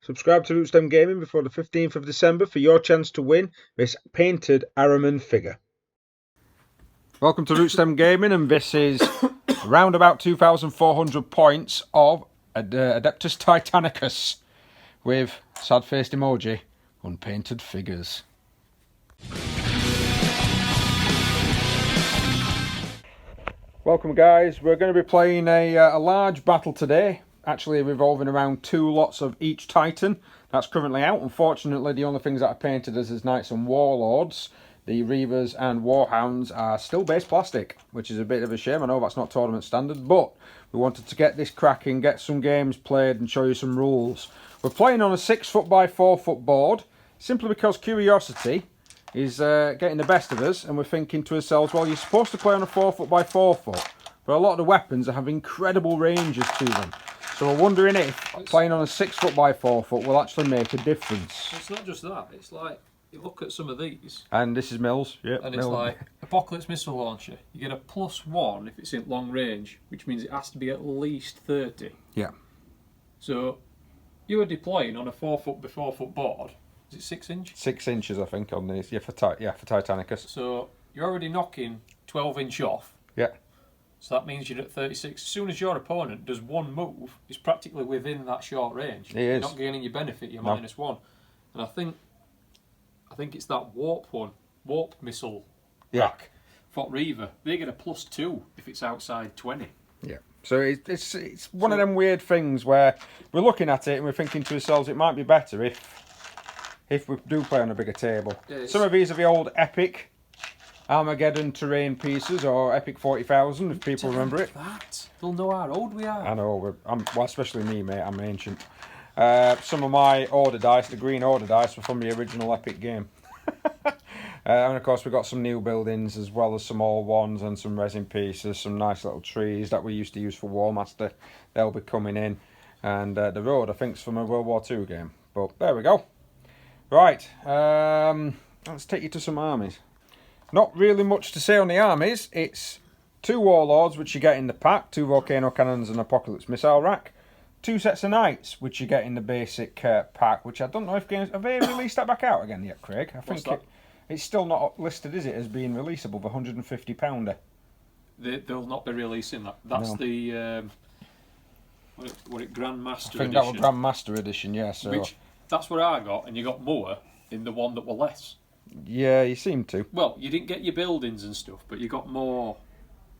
Subscribe to Rootstem Gaming before the 15th of December for your chance to win this painted Ahriman figure. Welcome to Rootstem Gaming, and this is around about 2,400 points of Adeptus Titanicus with sad-faced emoji, unpainted figures. Welcome guys, we're going to be playing a large battle today, actually revolving around 2 lots of each Titan. That's currently out. Unfortunately, the only things that are painted as Knights and Warlords, the Reavers and Warhounds, are still base plastic, which is a bit of a shame. I know that's not tournament standard, but we wanted to get this cracking, get some games played and show you some rules. We're playing on a 6 foot by 4 foot board, simply because curiosity is getting the best of us, and we're thinking to ourselves, well, you're supposed to play on a 4 foot by 4 foot, but a lot of the weapons have incredible ranges to them. So we're wondering if playing on a 6 foot by 4 foot will actually make a difference. It's not just that, it's like, you look at some of these. And this is Mills, yep. And it's like, Apocalypse Missile Launcher, you get a +1 if it's in long range, which means it has to be at least 30. Yeah. So, you are deploying on a 4 foot by 4 foot board. Is it 6 inch? 6 inches, I think, on these. Yeah, for Titanicus. So you're already knocking 12 inch off. Yeah. So that means you're at 36. As soon as your opponent does one move, it's practically within that short range. He is. You're not gaining your benefit. You're -1. And I think it's that warp missile rack. For Reaver, they get a +2 if it's outside 20. Yeah. So it's one of them weird things where we're looking at it and we're thinking to ourselves, it might be better if we do play on a bigger table. Some of these are the old Epic Armageddon terrain pieces, or Epic 40,000, if people remember it. They'll know how old we are. I know, well, especially me, mate, I'm ancient. Some of my order dice, the green order dice, were from the original Epic game. And of course we've got some new buildings, as well as some old ones and some resin pieces, some nice little trees that we used to use for Warmaster. They'll be coming in. And the road, I think, is from a World War II game. But there we go. Right, let's take you to some armies. Not really much to say on the armies. It's 2 Warlords, which you get in the pack, 2 Volcano Cannons and Apocalypse Missile Rack, 2 sets of Knights, which you get in the basic pack, which I don't know if games... Have they released that back out again yet, Craig? I think it's still not listed, is it, as being releasable for £150? They'll not be releasing that. That's the... What it Grandmaster Edition? I think that was Grandmaster Edition, yeah. So. Which, that's what I got, and you got more in the one that were less. Yeah, you seem to. Well, you didn't get your buildings and stuff, but you got more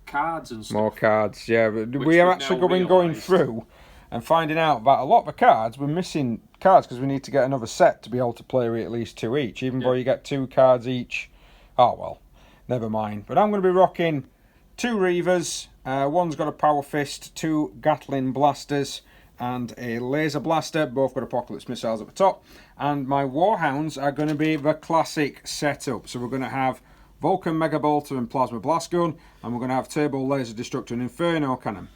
cards and stuff. More cards, yeah. We are actually going through and finding out that a lot of the cards, we're missing cards because we need to get another set to be able to play with at least 2 each, even though you get 2 cards each. Oh, well, never mind. But I'm going to be rocking 2 Reavers. One's got a Power Fist, 2 Gatling Blasters, and a Laser Blaster. Both got Apocalypse Missiles at the top. And my Warhounds are going to be the classic setup. So we're going to have Vulcan Mega Bolter and Plasma Blast Gun, and we're going to have Turbo Laser Destructor and Inferno Cannon.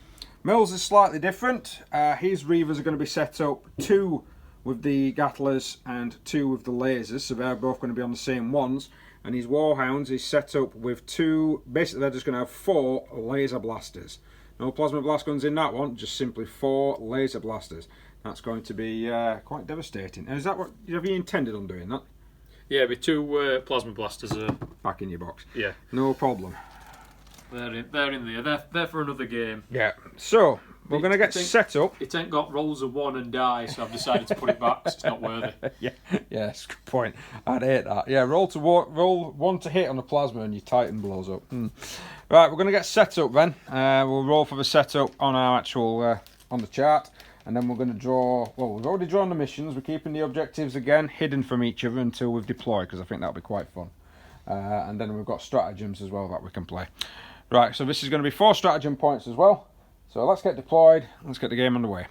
Mills is slightly different. His Reavers are going to be set up 2 with the Gattlers and 2 with the lasers, so they're both going to be on the same ones. And his Warhounds is set up with 2, basically they're just going to have 4 Laser Blasters. No Plasma Blast Guns in that one, just simply 4 Laser Blasters. That's going to be quite devastating. And is that what, have you intended on doing that? Yeah, with 2 Plasma Blasters. Back in your box. Yeah. No problem. They're in there. They're for another game. Yeah. So, we're going to get set up. It ain't got rolls of 1 and die, so I've decided to put it back because it's not worthy. Yes, good point. I'd hate that. Yeah, roll 1 to hit on the Plasma and your Titan blows up. Right, we're going to get set up then. We'll roll for the setup on our actual, on the chart. And then we're going to draw, well, we've already drawn the missions. We're keeping the objectives, again, hidden from each other until we've deployed, because I think that'll be quite fun. And then we've got stratagems as well that we can play. Right, so this is going to be 4 stratagem points as well. So let's get deployed. Let's get the game underway.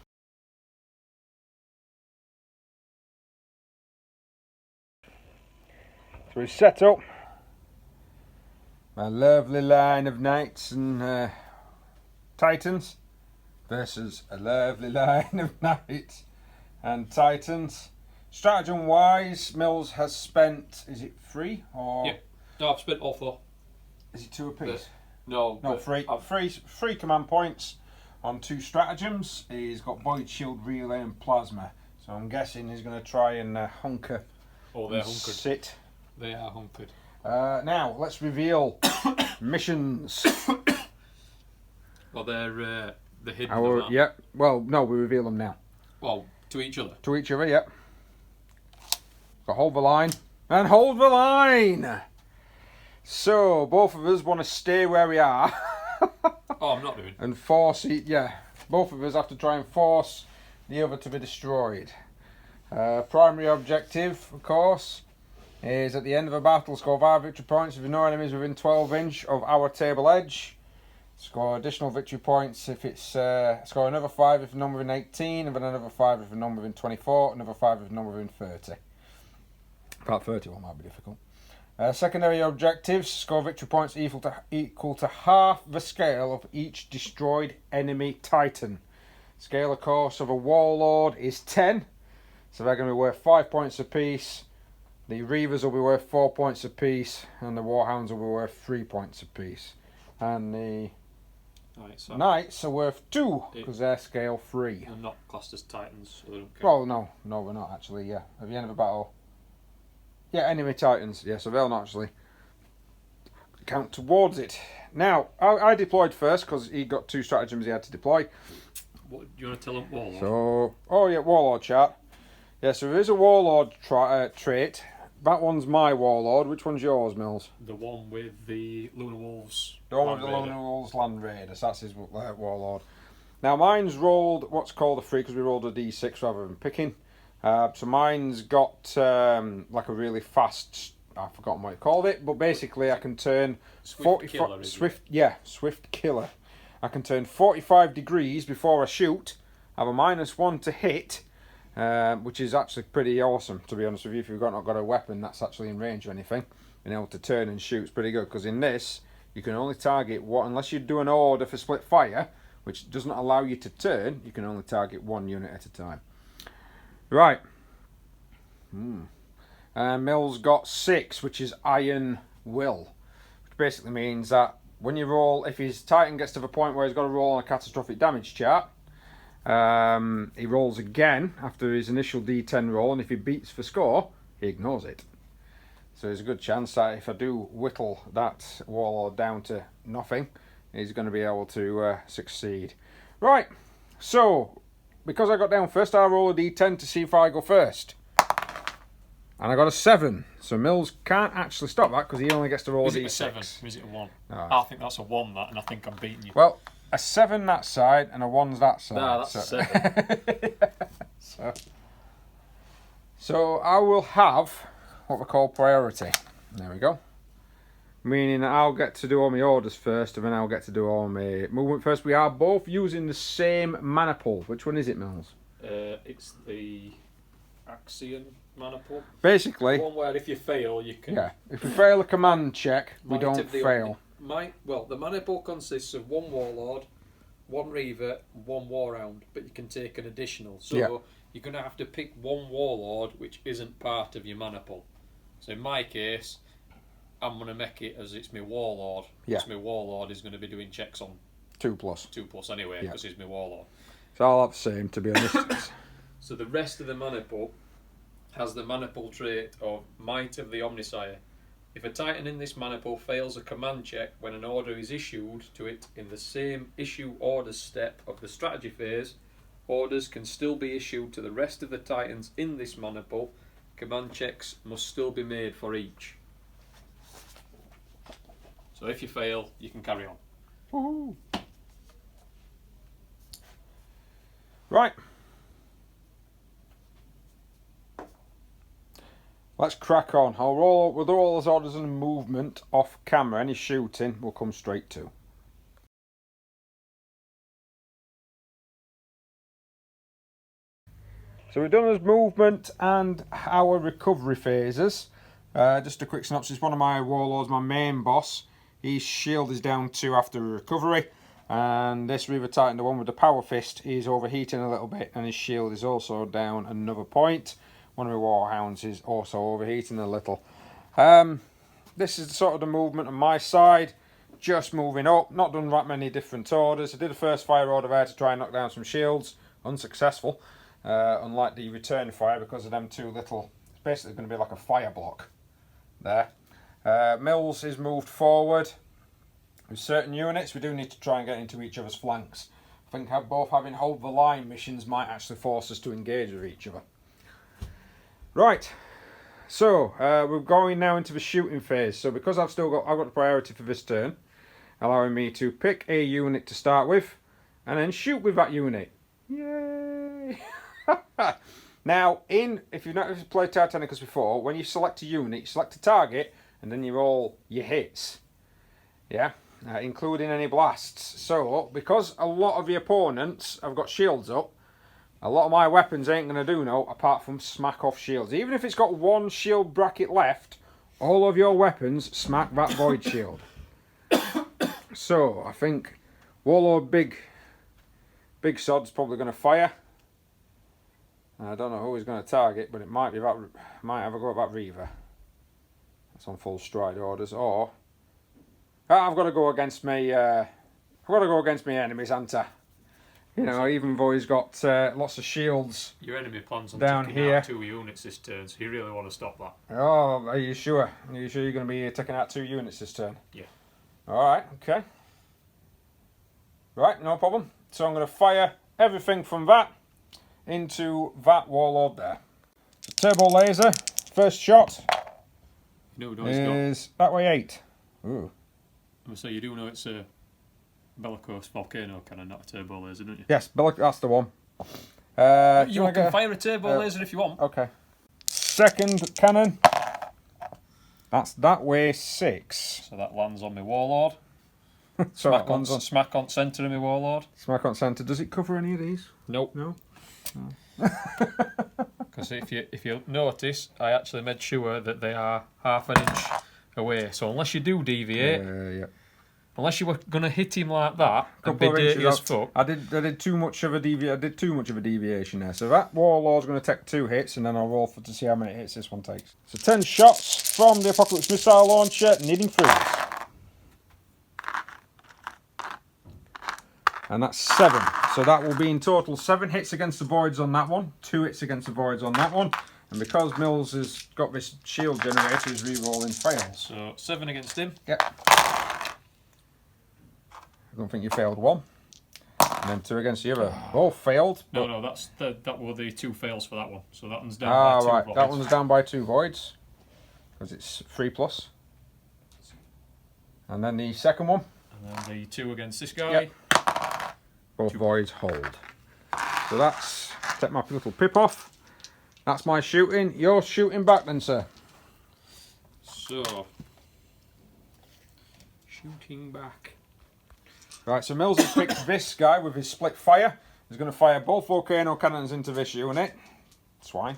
So we've set up my lovely line of Knights and Titans versus a lovely line of Knights and Titans. Stratagem wise, Mills has spent, is it 3 or? Yeah, no, I've spent all 4. Is it 2 apiece? No, 3 command points on 2 stratagems. He's got Void Shield, Relay and Plasma. So So I'm guessing he's going to try and hunker. Oh, they're hunkered. Sit. They are hunkered. Now, let's reveal missions. Well, they're hidden. Yeah, well, no, we reveal them now. Well, to each other. To each other, yeah. So hold the line. And hold the line! So, both of us want to stay where we are. Oh, I'm not doing. And force it, yeah. Both of us have to try and force the other to be destroyed. Primary objective, of course, is at the end of a battle, score 5 victory points if no enemies within 12 inch of our table edge. Score additional victory points if it's score another 5 if none within 18, and then another 5 if none within 24, another 5 if none within 30. About 31 might be difficult. Secondary objectives, score victory points equal to half the scale of each destroyed enemy titan. Scale, of course, of a warlord is 10, so they're going to be worth 5 points apiece. The Reavers will be worth 4 points apiece, and the Warhounds will be worth 3 points apiece. And the Knights are worth 2 because they're scale 3. They're not classed as titans. So they don't count. Well, no, we're not actually. Yeah, at the end of a battle. Yeah, enemy titans. Yeah, so they'll not actually count towards it. Now, I deployed first because he got 2 stratagems he had to deploy. What, do you want to tell them Warlord? So, oh yeah, Warlord chart. Yeah, so there is a Warlord trait. That one's my Warlord. Which one's yours, Mills? The one with the Lunar Wolves. The one with the Lunar Wolves Land Raiders. That's his Warlord. Now, mine's rolled what's called a 3 because we rolled a d6 rather than picking. So mine's got like a really fast, I've forgotten what it called it, but basically I can turn Swift killer. I can turn 45 degrees before I shoot, have a -1 to hit, which is actually pretty awesome, to be honest with you. If you've not got a weapon that's actually in range or anything, being able to turn and shoot is pretty good, because in this you can only target one, unless you do an order for split fire, which does not allow you to turn, you can only target 1 unit at a time. Right. Mill's got 6, which is Iron Will, which basically means that when you roll, if his Titan gets to the point where he's got to roll on a catastrophic damage chart, he rolls again after his initial D10 roll, and if he beats the score, he ignores it. So there's a good chance that if I do whittle that Warlord down to nothing, he's going to be able to succeed. Right, so because I got down first, I roll a d10 to see if I go first. And I got a 7. So Mills can't actually stop that because he only gets to roll a d6. Is it a 7 or is it a 1? Oh. I think that's a 1, that, and I think I'm beating you. Well, a 7 that side and a 1's that side. Nah, that's a 7. So I will have what we call priority. There we go. Meaning that I'll get to do all my orders first, and then I'll get to do all my movement first. We are both using the same mana pool. Which one is it, Mills? It's the Axion mana pool. Basically, One where if you fail, you can... yeah, if we fail a command check, we don't fail. The mana pool consists of 1 Warlord, 1 Reaver, 1 Warhound, but you can take an additional. So you're going to have to pick 1 Warlord, which isn't part of your mana pool. So in my case, I'm going to make it as it's my Warlord. Because my Warlord is going to be doing checks on 2+. 2+ anyway, because he's my Warlord. It's all the same, to be honest. So the rest of the mana pool has the mana pool trait of Might of the Omnisire. If a Titan in this mana pool fails a command check when an order is issued to it in the same issue orders step of the strategy phase, orders can still be issued to the rest of the Titans in this mana pool. Command checks must still be made for each. So if you fail, you can carry on. Woohoo! Right. Let's crack on. We'll do all those orders and movement off camera. Any shooting will come straight to. So we've done his movement and our recovery phases. Just a quick synopsis. One of my warlords, my main boss, his shield is down 2 after recovery. And this Reaver Titan, the one with the power fist, is overheating a little bit, and his shield is also down another point. One of my Warhounds is also overheating a little. This is sort of the movement on my side. Just moving up. Not done that many different orders. I did a first fire order there to try and knock down some shields. Unsuccessful. unlike the return fire, because of them two little. It's basically going to be like a fire block there. Mills is moved forward. With certain units, we do need to try and get into each other's flanks. I think both having hold the line missions might actually force us to engage with each other. Right, so we're going now into the shooting phase. So because I've got the priority for this turn, allowing me to pick a unit to start with, and then shoot with that unit. Yay! Now, if you've not played Titanicus before, when you select a unit, you select a target, and then you roll your hits. Yeah. Including any blasts. So, because a lot of the opponents have got shields up, a lot of my weapons ain't going to do no apart from smack off shields. Even if it's got one shield bracket left, all of your weapons smack that void shield. So, I think Warlord Big Sod's probably going to fire. I don't know who he's going to target, but it might have a go at that Reaver. That's on full stride orders, or I've got to go against me. I've got to go against my enemies, haven't I? You know, even though he's got lots of shields. Your enemy plans on down taking here. out 2 units this turn, so you really want to stop that. Oh, are you sure? Are you sure you're going to be taking out 2 units this turn? Yeah. All right. Okay. Right, no problem. So I'm going to fire everything from that into that Warlord there. Turbo laser. First shot. Is that way 8. Ooh. So you do know it's a bellicose volcano cannon, not a turbo laser, don't you? Yes, that's the one. You can fire a turbo laser if you want. Okay. Second cannon. That's that way 6. So that lands on my Warlord. So smack on centre of my Warlord. Smack on centre. Does it cover any of these? Nope. No. Because if you notice, I actually made sure that they are half an inch away. So unless you do deviate, unless you were going to hit him like that and be dirty as fuck. I did too much of a deviation there. So that Warlord's going to take 2 hits, and then I'll roll to see how many hits this one takes. So 10 shots from the Apocalypse missile launcher, needing freeze. And that's 7. So that will be in total 7 hits against the voids on that one, 2 hits against the voids on that one. And because Mills has got this shield generator, his re-rolling fails. So 7 against him. Yep. I don't think you failed 1. And then 2 against the other. Both failed. No, that were the 2 fails for that one. So that one's down by 2 right. voids. That one's down by 2 voids. Because it's 3+. And then the second one. And then the 2 against this guy. Yep. Both voids hold. So that's, take my little pip off. That's my shooting. You're shooting back then, sir. So, shooting back. Right, so Mills has picked this guy with his split fire. He's going to fire both volcano cannons into this unit. Swine.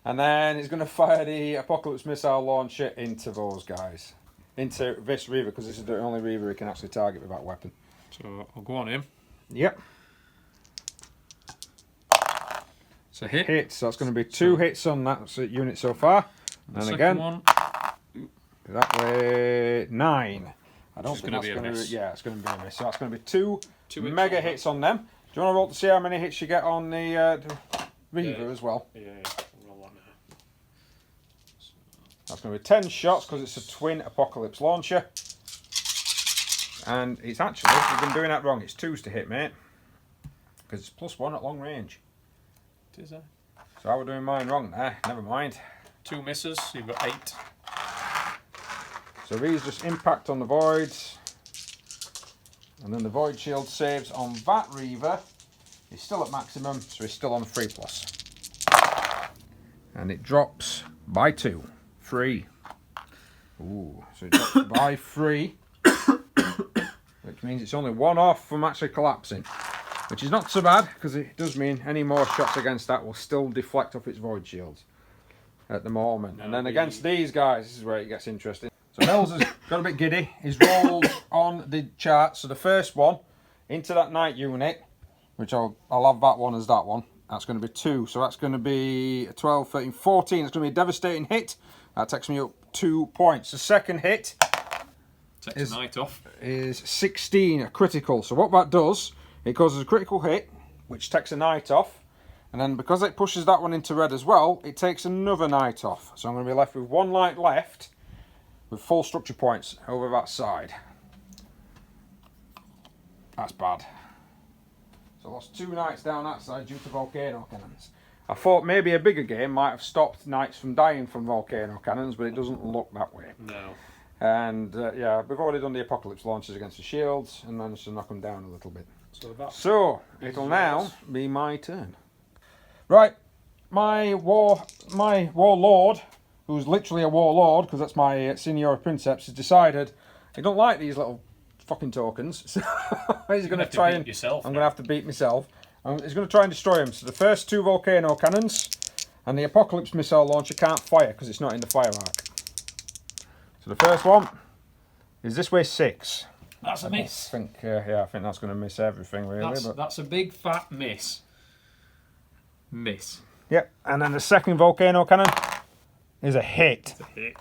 And then he's going to fire the Apocalypse missile launcher into those guys. Into this Reaver, because this is the only Reaver he can actually target with that weapon. So, I'll go on him. Yep. It's a hit. Hit, so that's going to be 2 hits on that unit so far. And again, one. That way 9. I don't think that's going to be a miss. Yeah, it's going to be a miss. So that's going to be 2 mega hits on them. Do you want to roll to see how many hits you get on the Reaver as well? Yeah. Roll that now. That's going to be 10 shots because it's a twin Apocalypse launcher. And it's actually, we've been doing that wrong. It's 2s to hit, mate. Because it's +1 at long range. It is that? So I was doing mine wrong there. Never mind. 2 misses, so you've got 8. So these just impact on the voids. And then the void shield saves on that Reaver. He's still at maximum, so he's still on 3+. And it drops by 2. 3. Ooh, so it drops by 3. Which means it's only 1 off from actually collapsing. Which is not so bad, because it does mean any more shots against that will still deflect off its void shields at the moment. And then against these guys, this is where it gets interesting. So Mills has got a bit giddy. He's rolled on the chart. So the first one into that knight unit, which I'll have that one as that one. That's going to be 2. So that's going to be 12, 13, 14. It's going to be a devastating hit. That takes me up 2 points. The second hit takes a knight off. Is 16, a critical. So what that does, it causes a critical hit, which takes a knight off. And then because it pushes that one into red as well, it takes another knight off. So I'm going to be left with one knight left with full structure points over that side. That's bad. So I lost 2 knights down that side due to volcano cannons. I thought maybe a bigger game might have stopped knights from dying from volcano cannons, but it doesn't look that way. No. And yeah, we've already done the apocalypse launches against the shields and managed to knock them down a little bit. So it'll now be my turn. Right, my warlord, who's literally a warlord because that's my senior princeps, has decided he don't like these little fucking tokens, so he's going to try and yourself, I'm going to have to beat myself. He's going to try and destroy them. So the first 2 volcano cannons and the apocalypse missile launcher can't fire because it's not in the fire arc. So the first one is this way 6. That's a miss. I think I think that's going to miss everything really. That's a big fat miss. Miss. Yep, and then the second volcano cannon is a hit. It's a hit.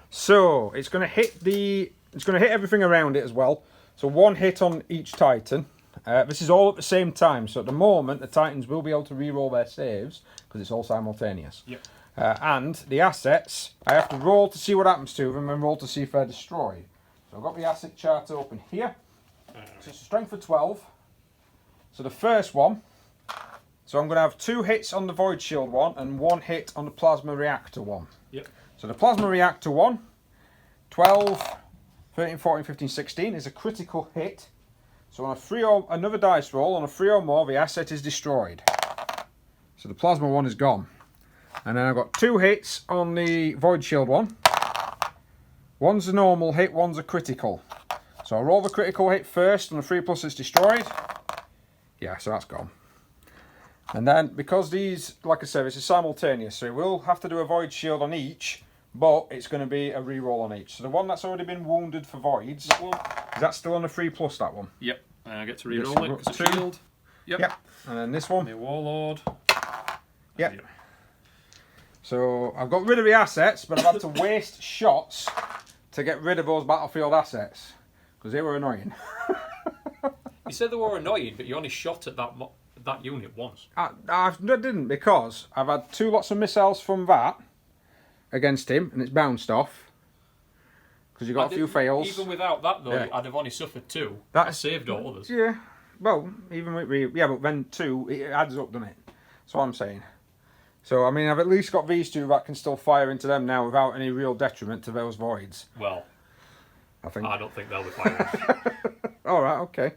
So it's going to hit everything around it as well. So 1 hit on each Titan. This is all at the same time. So at the moment, the Titans will be able to re-roll their saves because it's all simultaneous. Yep. And the assets, I have to roll to see what happens to them and roll to see if they're destroyed. So I've got the asset chart open here. So it's a strength of 12. So the first one. So I'm going to have 2 hits on the Void Shield one and 1 hit on the Plasma Reactor one. Yep. So the Plasma Reactor one, 12, 13, 14, 15, 16 is a critical hit. So on a 3 or another dice roll, on a 3 or more, the asset is destroyed. So the Plasma one is gone. And then I've got 2 hits on the Void Shield one. One's a normal hit, one's a critical. So I'll roll the critical hit first, and the 3+ is destroyed. Yeah, so that's gone. And then, because these, like I said, this is simultaneous, so we'll have to do a Void Shield on each, but it's going to be a reroll on each. So the one that's already been wounded for voids, is that still on a 3+, that one? Yep. I get to reroll it because it's shield. Yep. And then this one. The Warlord. Yep. So I've got rid of the assets, but I've had to waste shots to get rid of those battlefield assets, because they were annoying. You said they were annoying, but you only shot at that unit once. I didn't, because I've had 2 lots of missiles from that against him, and it's bounced off. Because you got a few fails. Even without that, though, I'd have only suffered 2. I saved all others. Yeah, well, even with but then 2, it adds up, doesn't it? That's what I'm saying. So, I mean, I've at least got these 2 that can still fire into them now without any real detriment to those voids. Well, I don't think they'll be firing. All right, okay.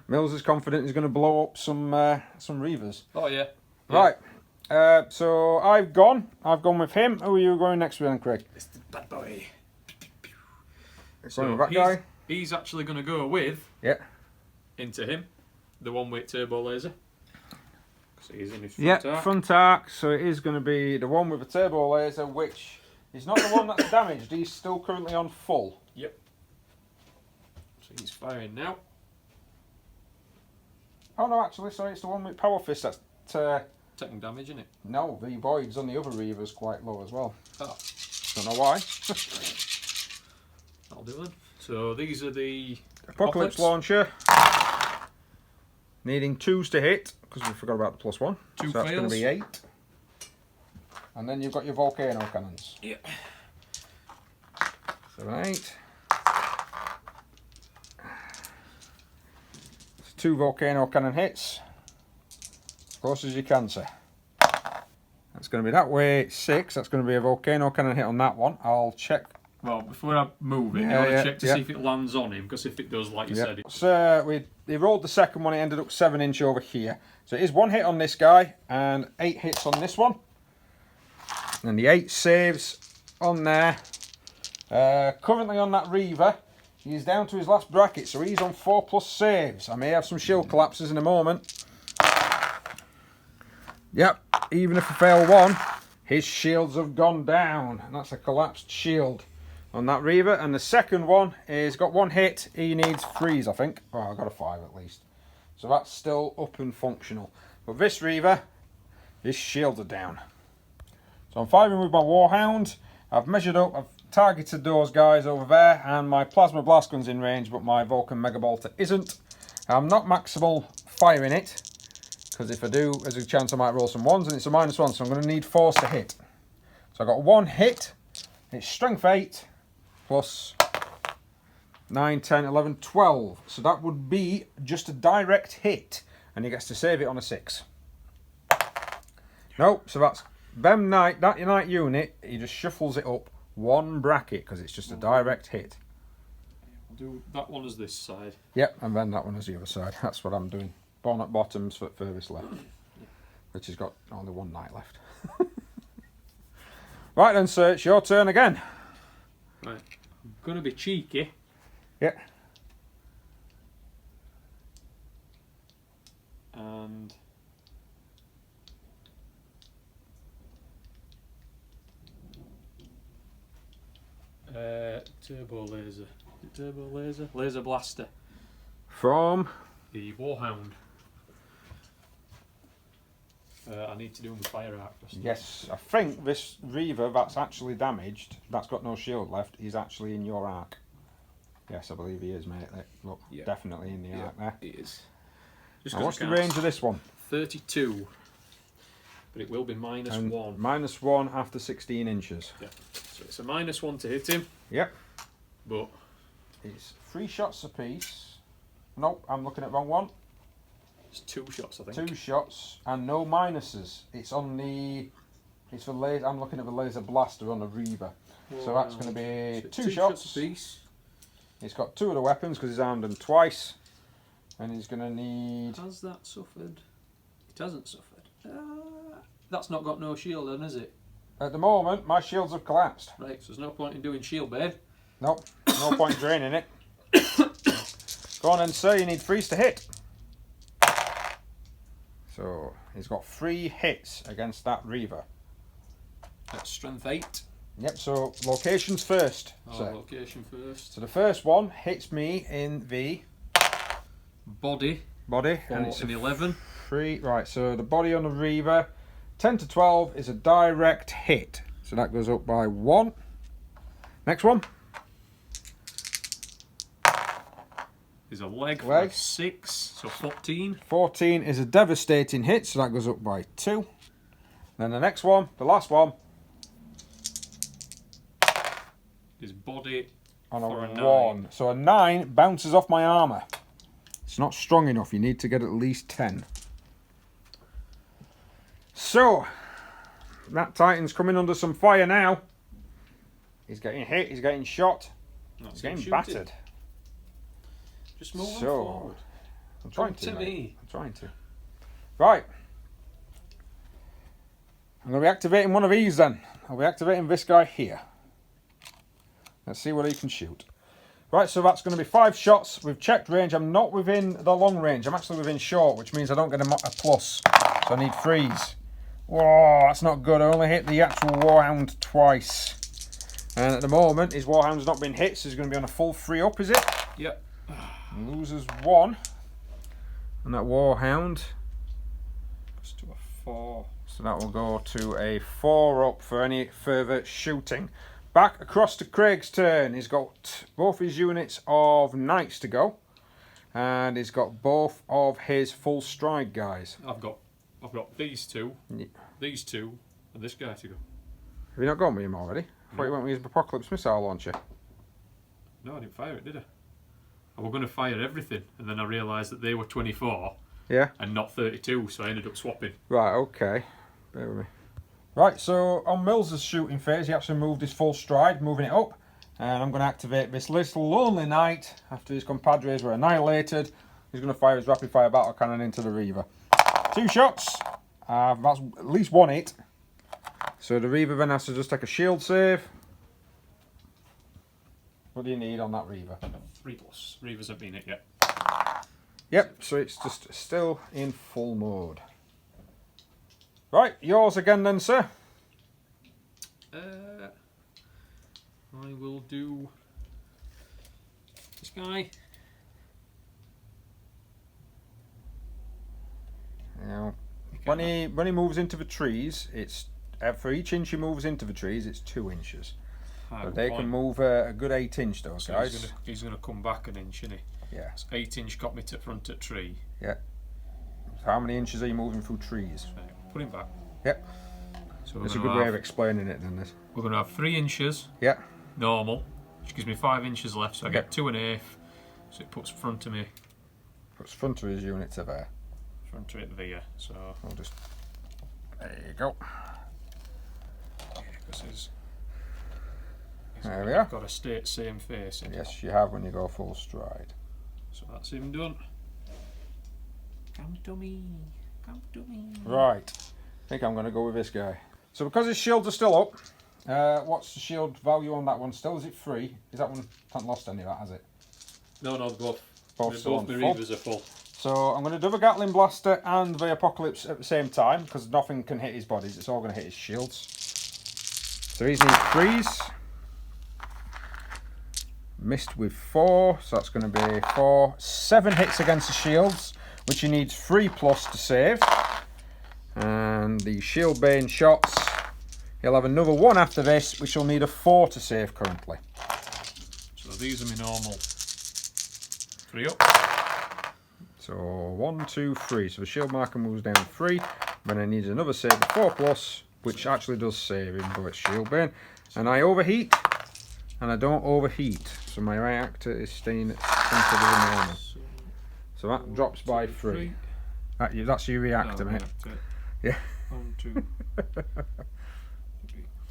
Mills is confident he's going to blow up some Reavers. Oh, yeah. Right. So I've gone with him. Who are you going next with then, Craig? It's the bad boy. So with that guy. He's actually going to go with into him, the one with turbo laser. So he's in his front arc. Front arc. So it is going to be the one with the turbo laser, which is not the one that's damaged. He's still currently on full. Yep. So he's firing now. Oh no, actually, sorry, it's the one with power fist that's taking damage, isn't it? No, the voids on the other Reaver's quite low as well. Oh. Don't know why. That'll do then. So these are the Apocalypse launcher. Needing 2s to hit, because we forgot about the +1. 2 so that's fails. going to be 8. And then you've got your volcano cannons. Yeah. 7, 8. 2 volcano cannon hits. As close as you can, sir. That's going to be that way 6. That's going to be a volcano cannon hit on that one. I'll check. Well, before I move it, I want to check to see if it lands on him, because if it does, like you said... So he rolled the second one, it ended up 7-inch over here. So it is 1 hit on this guy, and 8 hits on this one. And the 8 saves on there. Currently on that Reaver, he's down to his last bracket, so he's on 4+ saves. I may have some shield collapses in a moment. Yep, even if I fail 1, his shields have gone down. And that's a collapsed shield on that Reaver. And the second one is got 1 hit. He needs 3s, I think. Oh, I got a 5 at least. So that's still up and functional. But this Reaver, his shields are down. So I'm firing with my Warhound. I've measured up, I've targeted those guys over there, and my Plasma Blast Gun's in range, but my Vulcan Mega Bolter isn't. I'm not maximal firing it, Because if I do, there's a chance I might roll some 1s, and it's a -1, so I'm going to need force to hit. So I got 1 hit. It's strength 8 plus 9, 10, 11, 12. So that would be just a direct hit, and he gets to save it on a 6. Nope, so that's that Knight unit, he just shuffles it up 1 bracket because it's just a direct hit. We'll do that one as this side. Yep, and then that one as the other side. That's what I'm doing. Bonnet bottoms for furthest left, which has got only 1 knight left. Right then, sir, it's your turn again. Right, I'm going to be cheeky. Yeah. And turbo laser. Turbo laser? Laser blaster. From? The Warhound. I need to do my fire arc first. Yes, I think this Reaver that's actually damaged, that's got no shield left, is actually in your arc. Yes, I believe he is, mate. Look, yeah. Definitely in the arc there. He is. Now, what's the range of this one? 32. But it will be -1. -1 after 16 inches. Yeah. So it's a -1 to hit him. Yep. But it's 3 shots apiece. Nope, I'm looking at the wrong one. It's 2 shots, I think. 2 shots and no minuses. It's on the. It's for laser. I'm looking at the laser blaster on the Reaver. Well, so that's going to be 2 shots apiece. He's got 2 of the weapons because he's armed them twice, and he's going to need. Has that suffered? It hasn't suffered. That's not got no shield, then, is it? At the moment, my shields have collapsed. Right, so there's no point in doing shield, babe. Nope, no point draining it. Go on then, sir. You need 3s to hit. So he's got 3 hits against that Reaver. That's strength 8. Yep, so locations first. Oh, location first. So the first one hits me in the body. And it's an 11. 3. Right, so the body on the Reaver, 10 to 12 is a direct hit. So that goes up by 1. Next one. Is a leg for 6, so 14. 14 is a devastating hit, so that goes up by 2. Then the next one, the last one, is body on for a 1. 9. So a 9 bounces off my armour. It's not strong enough, you need to get at least 10. So, that Titan's coming under some fire now. He's getting hit, he's getting shot, he's getting battered. Just move on forward. I'm trying to. Me. I'm trying to. Right. I'm going to be activating one of these then. I'll be activating this guy here. Let's see what he can shoot. Right, so that's going to be 5 shots. We've checked range. I'm not within the long range. I'm actually within short, which means I don't get a plus. So I need 3s. Whoa, that's not good. I only hit the actual Warhound twice. And at the moment, his Warhound's not been hit, so he's going to be on a full 3 up, is it? Yep. Loses 1. And that Warhound goes to a 4. So that will go to a 4 up for any further shooting. Back across to Craig's turn. He's got both his units of knights to go. And he's got both of his full stride guys. I've got these 2, these 2, and this guy to go. Have you not gone with him already? I thought you went with his Apocalypse missile launcher. No, I didn't fire it, did I? I was going to fire everything, and then I realised that they were 24 and not 32, so I ended up swapping. Right, okay. Bear with me. Right, so on Mills' shooting phase, he actually moved his full stride, moving it up. And I'm going to activate this little lonely knight after his compadres were annihilated. He's going to fire his rapid fire battle cannon into the Reaver. 2 shots. That's at least 1 hit. So the Reaver then has to just take a shield save. What do you need on that Reaver? 3+. Reavers haven't been hit yet. Yep, so it's just still in full mode. Right, yours again then, sir. I will do this guy. Now, when he moves into the trees, it's for each inch he moves into the trees, it's 2 inches. But they can move a good 8 inch, those guys. He's going to come back an inch, isn't he? Yeah. So 8 inch got me to front at tree. Yeah. So how many inches are you moving through trees? Right, put him back. Yep. So It's a good way of explaining it then, this. We're going to have 3 inches. Yeah. Normal. Which gives me 5 inches left, so I get 2.5. So it puts front of me. Puts front of his unit to there. Front of it there, so... I'll just... There you go. Because there we are. Got a same face. Yes, you have when you go full stride. So that's him done. Come to me. Come to me. Right. I think I'm going to go with this guy. So because his shields are still up, what's the shield value on that one still? Is it 3? Is that one... Hasn't lost any of that, has it? No, both. Both my reavers are full. So I'm going to do the Gatling Blaster and the Apocalypse at the same time, because nothing can hit his bodies, it's all going to hit his shields. So he's need 3s. Missed with 4, so that's going to be 4. 7 hits against the shields, which he needs 3+ to save. And the Shield Bane shots, he'll have another 1 after this, which will need a 4 to save currently. So these are my normal 3 up. So 1, 2, 3. So the shield marker moves down 3. Then it needs another save of 4+, which actually does save him, but it's Shield Bane. And I overheat, and I don't overheat. So my reactor is staying at normal. So that drops by 3. That's your reactor, mate. Yeah. 1, 2.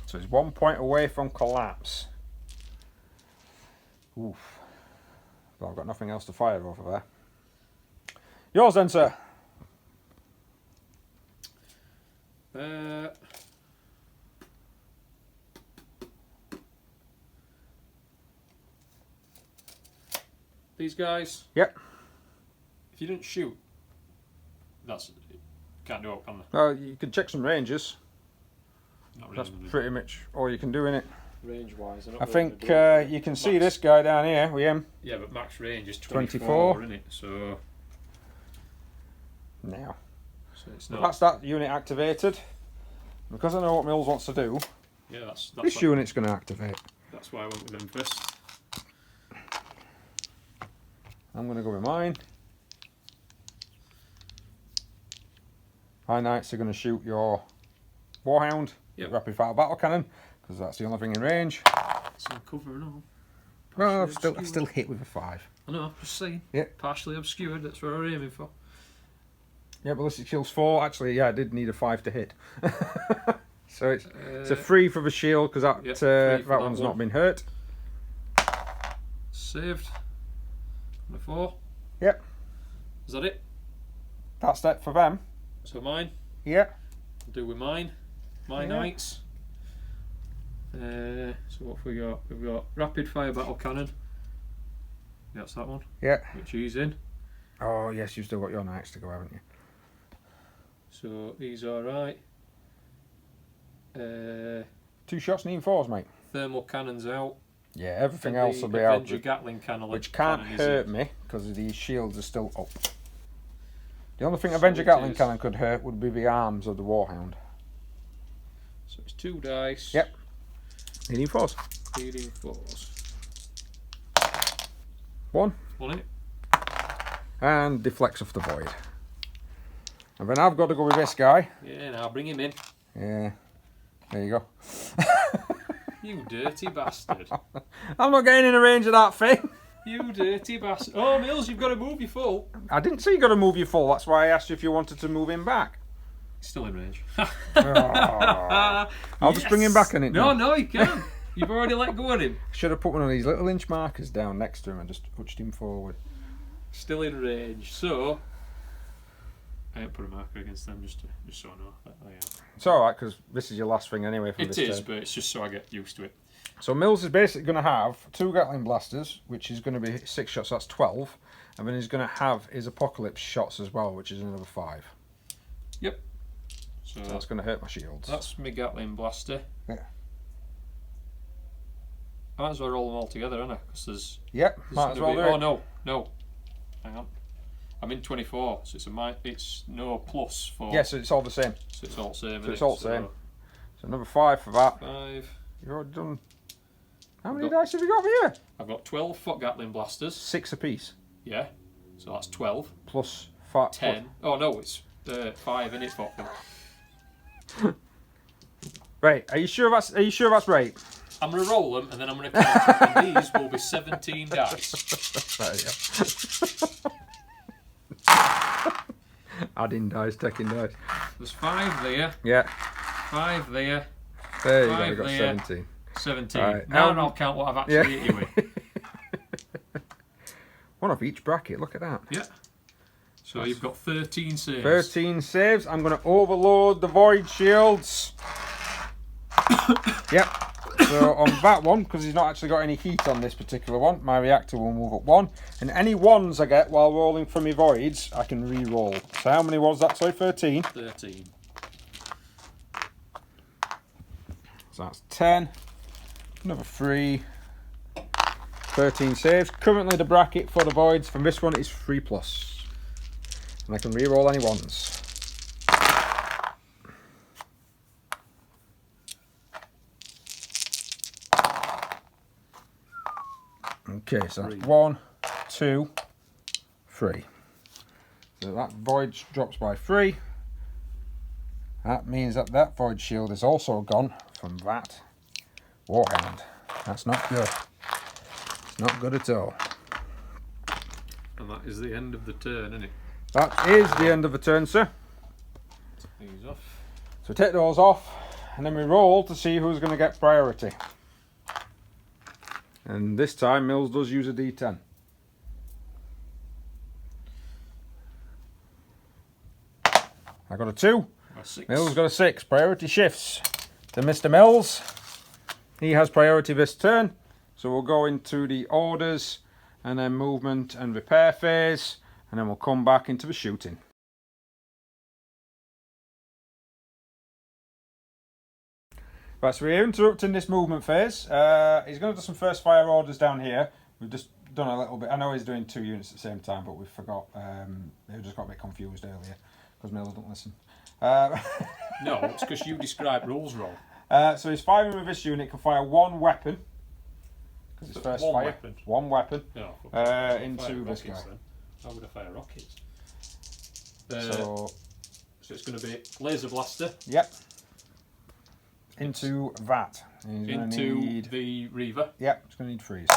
So it's 1 point away from collapse. Oof. But I've got nothing else to fire over there. Yours then, sir. These guys. Yep. If you didn't shoot, can't do it, can they? Well, you can check some ranges. Not That's really. pretty much all you can do in it. Range wise, I think you can see this guy down here with him. Yeah, but max range is 24, isn't it? So now. So it's not. That's that unit activated. Because I know what Mills wants to do, Yeah, that's this unit's going to activate. That's why I went with them first. I'm going to go with mine. High Knights are going to shoot your Warhound, Yep. rapid fire battle cannon, because that's the only thing in range. Some cover and all. Well, Partially I still hit with a 5. I know, just saying. Yeah. Partially obscured, that's what we're aiming for. Yeah, ballistic shield's 4. Actually, yeah, I did need a 5 to hit. So it's a 3 for the shield, because that one's not been hurt. Saved. And a 4. Yep. Is that it? That's that for them. So mine. Yeah. I'll do with mine. My knights. So what have we got? We've got rapid fire battle cannon. That's that one. Yeah. Which he's in. Oh yes, you've still got your knights to go, haven't you? So he's alright. 2 shots need 4s, mate. Thermal cannons out. Yeah, everything And else the will be out. Avenger Gatling cannon, Which can't cannon hurt me, because these shields are still up. The only thing So Avenger it Gatling is. cannon could hurt would be the arms of the Warhound. So it's 2 dice. Yep. You need 4s. Leading 4s. 1. On it. And deflects off the void. And then I've got to go with this guy. Yeah, now bring him in. Yeah. There you go. You dirty bastard. I'm not getting in the range of that thing. You dirty bastard. Oh, Mills, you've got to move your full. I didn't say you got to move your full. That's why I asked you if you wanted to move him back. Still in range. I'll just bring him back in it. No, now. no, you can't. You've already let go of him. Should have put one of these little inch markers down next to him and just pushed him forward. Still in range. So I ain't put a marker against them just so I know that I am. It's alright, because this is your last thing anyway for It this is, turn. but it's just so I get used to it. So Mills is basically going to have 2 Gatling blasters, which is going to be 6 shots, so that's 12. And then he's going to have his Apocalypse shots as well, which is another 5. Yep. So that's going to hurt my shields. That's my Gatling blaster. Yeah. I might as well roll them all together, don't I? Because there's might as well do it. Oh no. Hang on. I'm in 24, so it's no plus for. Yeah, so it's all the same. So it's all the same. So it's all the same. So another 5 for that. 5. You've already done. How many dice have you got here? I've got 12 foot Gatling blasters. 6 apiece. Yeah. So that's 12. Plus 10. Oh no, it's 5 in it, fuck them. Right, are you sure that's right? I'm going to roll them and then I'm going to count them, and these will be 17 dice. Right, yeah. Adding dice, taking dice. There's 5 there. Yeah. 5 there. There you go, you got 17. 17. Right, Now I'll count what I've actually hit you with. One off each bracket, look at that. Yeah. So you've got 13 saves. 13 saves. I'm going to overload the void shields. Yep. So on that one, because he's not actually got any heat on this particular one, my reactor will move up 1. And any 1s I get while rolling for my voids, I can re-roll. So how many was that? Sorry, 13? 13. So that's 10. Another 3. 13 saves. Currently the bracket for the voids from this one is 3+. And I can re-roll any 1s. Okay, so that's 1, 2, 3. So that void drops by 3. That means that that void shield is also gone from that warhand. That's not good. It's not good at all. And that is the end of the turn, isn't it? That is the end of the turn, sir. Take these off. So we take those off, and then we roll to see who's going to get priority. And this time Mills does use a D10. I got a 2. A 6. Mills got a 6. Priority shifts to Mr. Mills. He has priority this turn. So we'll go into the orders and then movement and repair phase. And then we'll come back into the shooting. Right, so we're interrupting this movement phase. He's going to do some first fire orders down here. We've just done a little bit. I know he's doing 2 units at the same time, but we forgot. We just got a bit confused earlier because Mills don't listen. No, it's because you described rules wrong. So he's firing with this unit, can fire 1 weapon. Because it's first fire. Weapon. 1 weapon. No, into this guy. Then. How would I fire rockets? So it's going to be laser blaster. Yep. Into that. And he's into need... the Reaver. Yep, it's going to need freeze.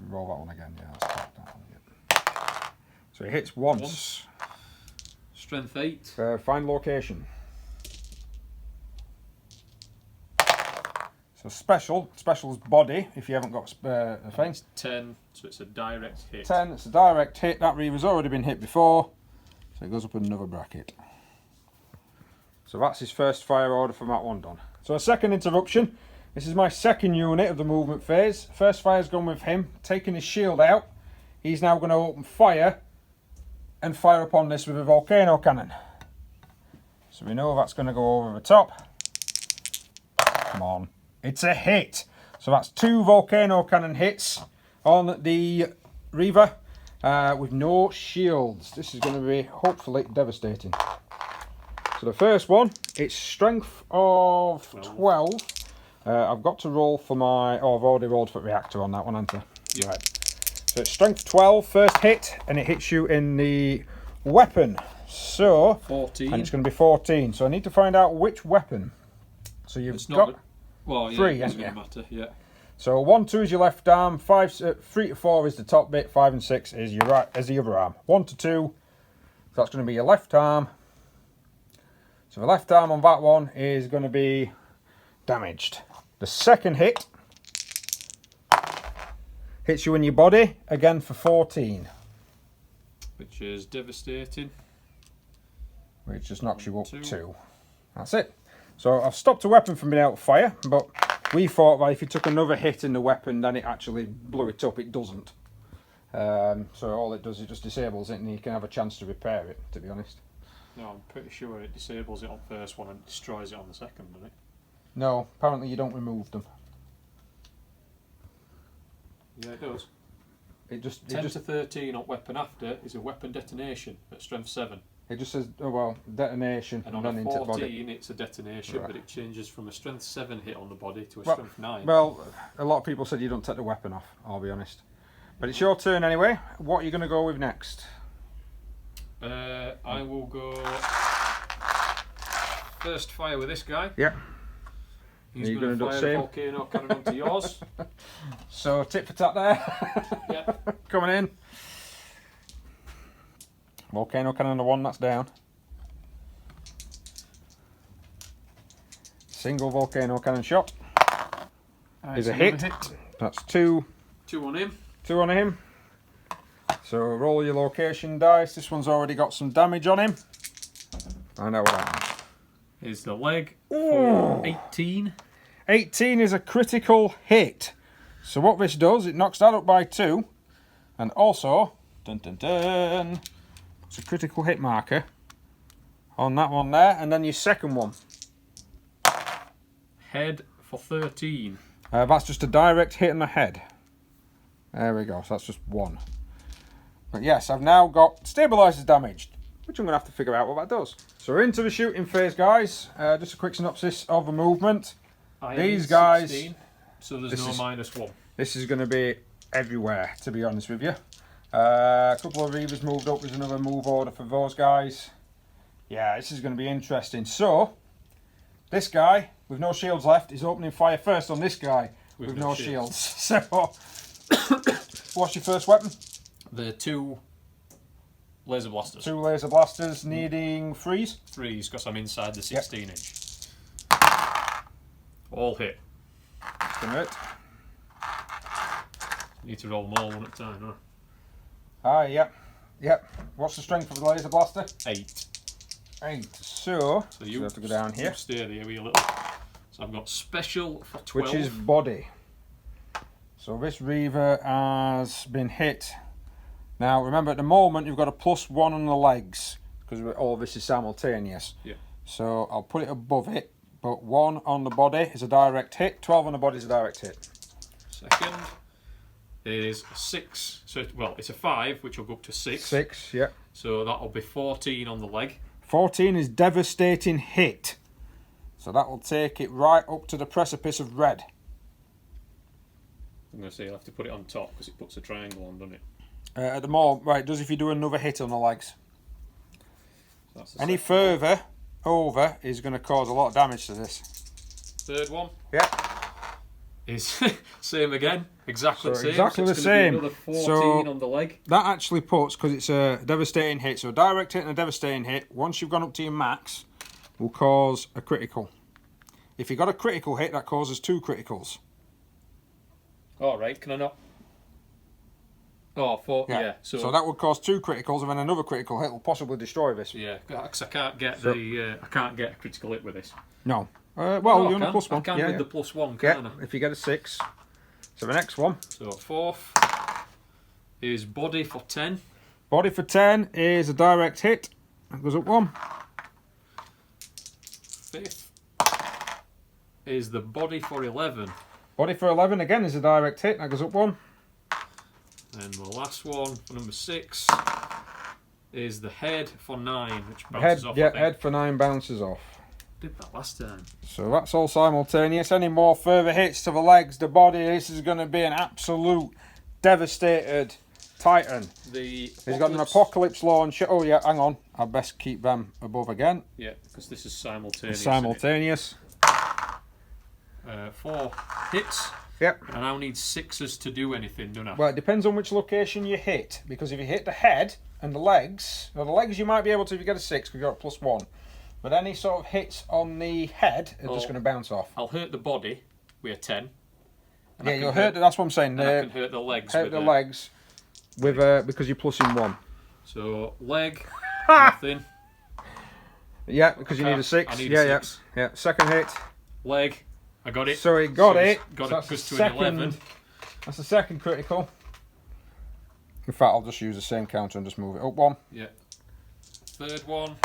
Roll that one again. Yeah, let's pop that one. Yep. So he hits once. Strength 8. Find location. So special's body, if you haven't got a thing. 10, so it's a direct hit. 10, it's a direct hit. That Reaver's already been hit before, so it goes up another bracket. So that's his first fire order from that one done. So a second interruption. This is my second unit of the movement phase. First fire's gone with him, taking his shield out. He's now going to open fire and fire upon this with a volcano cannon. So we know that's going to go over the top. Come on. It's a hit. So that's 2 volcano cannon hits on the Reaver with no shields. This is going to be hopefully devastating. So the first one, it's strength of 12. I've got to roll for my... Oh, I've already rolled for reactor on that one, haven't I? Yeah. Right. So it's strength 12, first hit, and it hits you in the weapon. So... 14. And it's going to be 14. So I need to find out which weapon. So you've got... Well, yeah, 3, it's isn't going it? to matter, yeah. So 1, 2 is your left arm, 3 to 4 is the top bit, 5 and 6 is your right, is the other arm. 1 to 2, so that's going to be your left arm. So the left arm on that one is going to be damaged. The second hit hits you in your body, again for 14. Which is devastating. Which just knocks you up 2. 2. That's it. So I've stopped a weapon from being able to fire, but we thought that if you took another hit in the weapon, then it actually blew it up. It doesn't. So all it does, it just disables it, and you can have a chance to repair it, to be honest. No, I'm pretty sure it disables it on the first one and destroys it on the second, doesn't it? No, apparently you don't remove them. Yeah, it does. It just 10 to 13 on weapon after is a weapon detonation at strength 7. It just says, oh well, detonation And on then a into the 14 body. it's a detonation, Right. but it changes from a strength 7 hit on the body to a Well- strength 9. Well, a lot of people said you don't take the weapon off, I'll be honest. But it's your turn anyway. What are you going to go with next? I will go first fire with this guy. Yeah. He's going to fire a volcano cannon onto yours. So tit for tat there. Yeah. Coming in. Volcano cannon on the one, that's down. Single volcano cannon shot. Is a hit. That's 2. 2 on him. 2 on him. So roll your location dice. This one's already got some damage on him. Find out what happens. Here's the leg for 18. 18 is a critical hit. So what this does, it knocks that up by 2. And also, dun dun dun, it's a critical hit marker on that one there. And then your second one. Head for 13. That's just a direct hit in the head. There we go, so that's just 1. But yes, I've now got stabilizers damaged, which I'm going to have to figure out what that does. So we're into the shooting phase, guys. Just a quick synopsis of the movement. These guys... 16, so there's no -1. This is going to be everywhere, to be honest with you. A couple of Reavers moved up. There's another move order for those guys. Yeah, this is going to be interesting. So, this guy, with no shields left, is opening fire first on this guy with no shields. So, what's your first weapon? The 2 laser blasters. 2 laser blasters needing 3s? 3s, because I'm inside the 16-inch. All hit. Gonna hit. Need to roll them all one at a time, huh? Ah, yep. Yep. What's the strength of the laser blaster? 8. 8. So you have to go down here. Stay there with a little. So I've got special for 12. Which is body. So this Reaver has been hit. Now remember, at the moment you've got a +1 on the legs because all this is simultaneous. Yeah. So I'll put it above it, but 1 on the body is a direct hit. 12 on the body is a direct hit. Second is 6. So it's a 5, which will go up to 6. 6, yeah. So that'll be 14 on the leg. 14 is devastating hit. So that will take it right up to the precipice of red. I'm going to say you'll have to put it on top because it puts a triangle on, doesn't it? At the moment, right, does if you do another hit on the legs. So any further over is going to cause a lot of damage to this. Third one. Yeah. Is same again, exactly the same. Exactly so the same. Another 14 on the leg. That actually puts, because it's a devastating hit, so a direct hit and a devastating hit, once you've gone up to your max, will cause a critical. If you got a critical hit, that causes 2 criticals. Alright, can I not? Oh, 4, yeah. So that would cause 2 criticals, and then another critical hit will possibly destroy this. Yeah, because I can't get I can't get a critical hit with this. No. Well, no, you're on a +1. I can with the +1, can't I? If you get a 6. So the next one. So fourth is body for 10. Body for 10 is a direct hit. That goes up 1. Fifth is the body for 11. Body for 11 again is a direct hit. That goes up 1. And the last one, for number 6, is the head for 9, which bounces off. Yeah, head for 9 bounces off. Did that last time. So that's all simultaneous. Any more further hits to the legs, the body, this is going to be an absolute devastated Titan. He's got an apocalypse launch. Oh yeah, hang on. I best keep them above again. Yeah, because this is simultaneous. Simultaneous. 4 hits. Yep. And I now need 6s to do anything, don't I? Well, it depends on which location you hit. Because if you hit the head and the legs, well, the legs you might be able to if you get a 6 because you got a +1. But any sort of hits on the head are just going to bounce off. I'll hurt the body with a 10. Yeah, you'll hurt. That's what I'm saying. I can hurt the legs. Hurt the legs with because you're +1. So leg, nothing. Yeah, because you need a 6. I need a 6. Yeah. Second hit. Leg. I got it. So he got it. Got so it. Goes to an 11. That's the second critical. In fact, I'll just use the same counter and just move it up 1. Yeah. Third one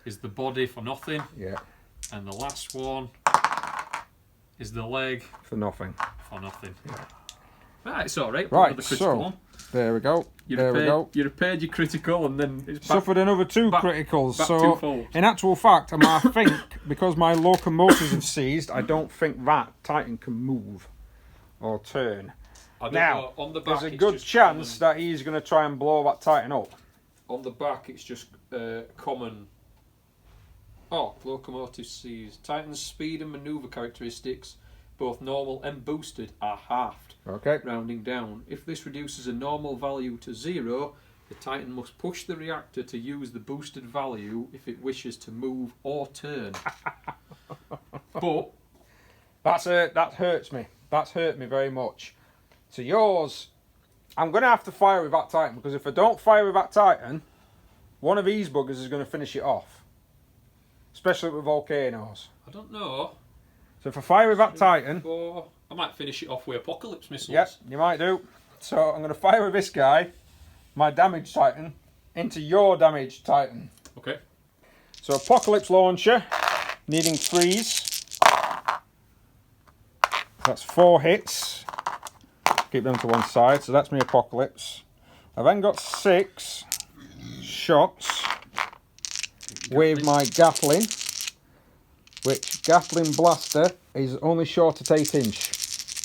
is the body for nothing. Yeah. And the last one is the leg for nothing. For nothing. Yeah. Right, it's all right. Right. The critical one. There we go. We go. You repaired your critical and then it's suffered another 2 criticals. Back so twofold. In actual fact, I think because my locomotives have seized, I don't think that Titan can move or turn. Now, on the back, there's a good chance that he's going to try and blow that Titan up. on the back it's just common. Oh, locomotive C's. Titan's speed and manoeuvre characteristics, both normal and boosted, are halved. Okay. Rounding down. If this reduces a normal value to 0, the Titan must push the reactor to use the boosted value if it wishes to move or turn. But that hurts me. That's hurt me very much. So yours, I'm going to have to fire with that Titan, because if I don't fire with that Titan, one of these buggers is going to finish it off. Especially with volcanoes. I don't know. So if I fire with that Titan... I might finish it off with apocalypse missiles. Yep, you might do. So I'm going to fire with this guy, my damage Titan, into your damage Titan. Okay. So apocalypse launcher, needing 3s. That's 4 hits. Keep them to one side. So that's my apocalypse. I've then got 6 shots with my Gatling, which Gatling blaster is only short at 8 inch,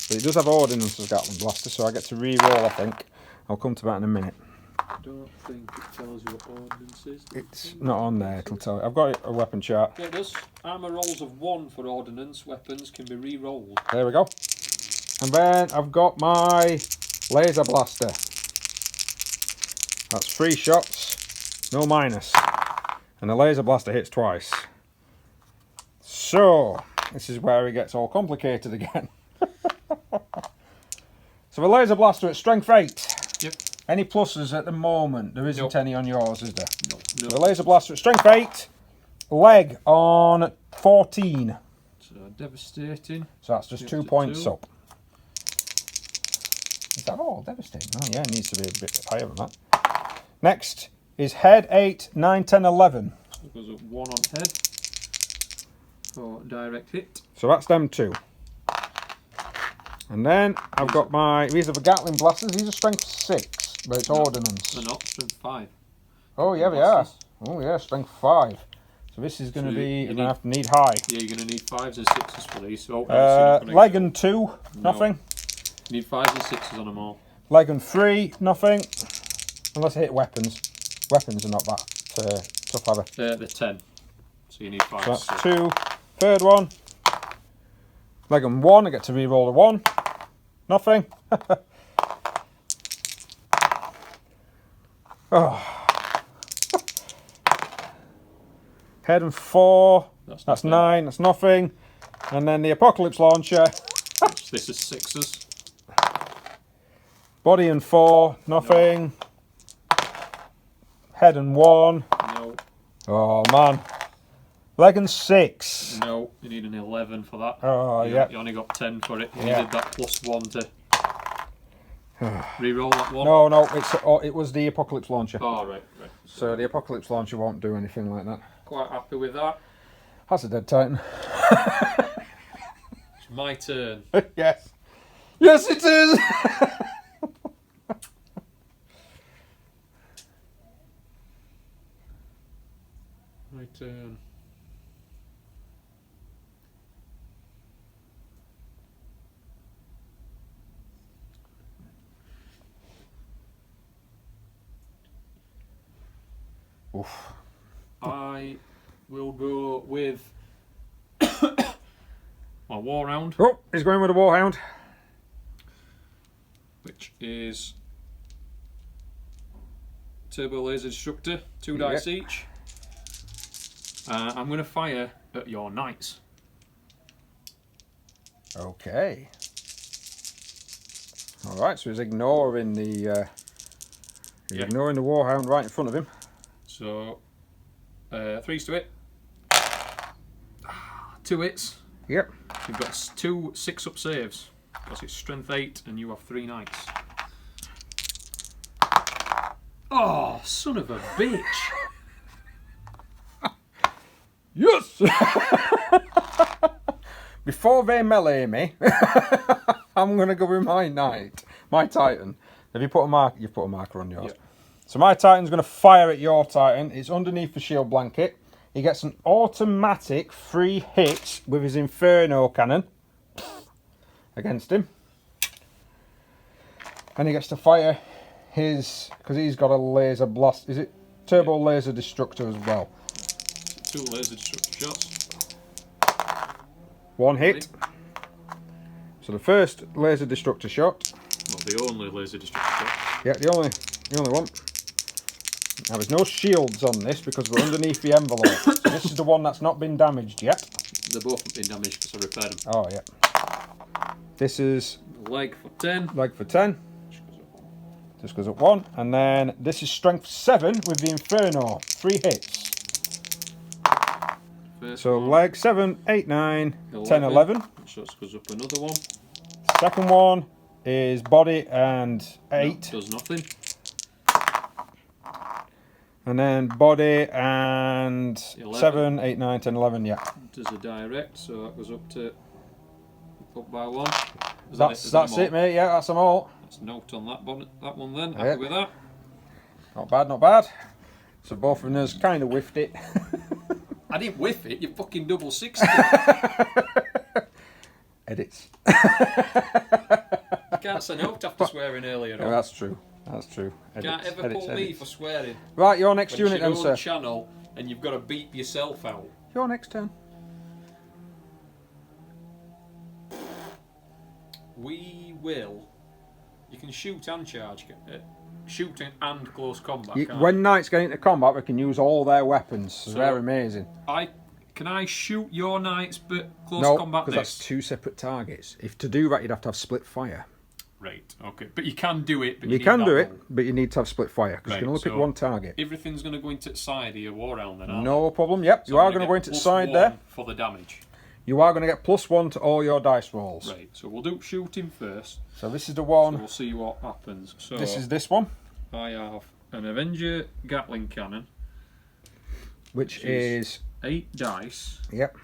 but it does have ordnance as Gatling blaster, so I get to re-roll. I think I'll come to that in a minute. I don't think it tells you what ordnance is. It's not on there. It'll tell you. I've got a weapon chart. Yeah, it does. Armour rolls of 1 for ordnance weapons can be re-rolled. There we go. And then I've got my laser blaster. That's 3 shots, no minus. And the laser blaster hits twice. So, this is where it gets all complicated again. So the laser blaster at strength 8. Yep. Any pluses at the moment? There isn't any on yours, is there? No. So the laser blaster at strength 8. Leg on 14. So devastating. So that's just 2 points up. Is that all? Devastating. Oh yeah, it needs to be a bit higher than that. Next is head 8, 9, 10, 11. So it goes up 1 on head for direct hit. So that's them 2. And then I've got these are the Gatling blasters. These are strength 6, but it's ordnance. They're not, strength 5. Oh yeah, they are. Oh yeah, strength 5. So this is going to be, you're going to have to need high. Yeah, you're going to need 5s and 6s for these. So, leg and 2, nothing. You need 5s and 6s on them all. Leg and 3, nothing. Unless I hit weapons. Weapons are not that tough, are they? They're 10. So you need 5. So that's 2. Third one. Leg and 1, I get to re-roll a 1. Nothing. Oh. Head and 4. That's 9. That's nothing. And then the apocalypse launcher. This is 6s. Body and 4. Nothing. No. Head and 1. No. Oh man. Leg and 6. No, you need an 11 for that. Oh yeah. You only got 10 for it. You yeah. needed that +1 to re-roll that one. No, it was the apocalypse launcher. Oh right. So the apocalypse launcher won't do anything like that. Quite happy with that. That's a dead Titan. It's my turn. Yes. Yes, it is. My turn. Oof. I will go with my Warhound. Oh, he's going with a Warhound. Which is Turbo Laser Destructor, 2 dice each. I'm going to fire at your knights. Okay. Alright, so he's ignoring the ignoring the Warhound right in front of him. So 3s to hit. 2 hits. Yep. You've got 2 6-up saves. Because it's strength 8 and you have 3 knights. Oh, son of a bitch! Yes! Before they melee me, I'm going to go with my knight, my Titan. Have you put a mark? You've put a marker on yours. Yep. So my Titan's going to fire at your Titan. It's underneath the shield blanket. He gets an automatic 3 hits with his Inferno cannon against him. And he gets to fire his, because he's got a laser blast. Is it turbo laser destructor as well. 2 laser destructor shots. 1 hit. So the first laser destructor shot. Well, the only laser destructor shot. Yeah, the only one. Now there's no shields on this because we're underneath the envelope. So this is the one that's not been damaged yet. They're both been damaged because I repaired them. Oh yeah. This is leg for 10. Leg for 10. Just goes up 1. And then this is strength 7 with the Inferno. 3 hits. First so one. leg 7, 8, 9, 10, 11. So it goes up another one. Second one is body and 8. No, does nothing. And then body and 11. 7, 8, 9, 10, 11, yeah. Does a direct, so that goes up by 1. That's it, mate, yeah, that's them all. Let's note on that one then, Yeah. happy with that. Not bad, not bad. So both of us kind of whiffed it. I didn't whiff it, you fucking double 60. Edits. You can't say no after swearing earlier on. Yeah, that's true. That's true. You can't ever pull me for swearing. Right, your next when unit then, it's your own sir. channel and you've got to beep yourself out. Your next turn. We will. You can shoot and charge. Shooting and close combat. When knights get into combat, we can use all their weapons. So they're amazing. Can I shoot your knights but close no, combat because that's 2 separate targets. If to do that, you'd have to have split fire. Right, okay. But you can do it. But you can do it, but you need to have split fire because you can only pick one target. Everything's going to go into the side of your war round then, aren't No problem, yep. So you are going to go into the side there. For the damage. You are going to get +1 to all your dice rolls. Right, so we'll do shooting first. So this is the one. So we'll see what happens. So this is this one. I have an Avenger Gatling cannon. Which is 8 dice. Yep.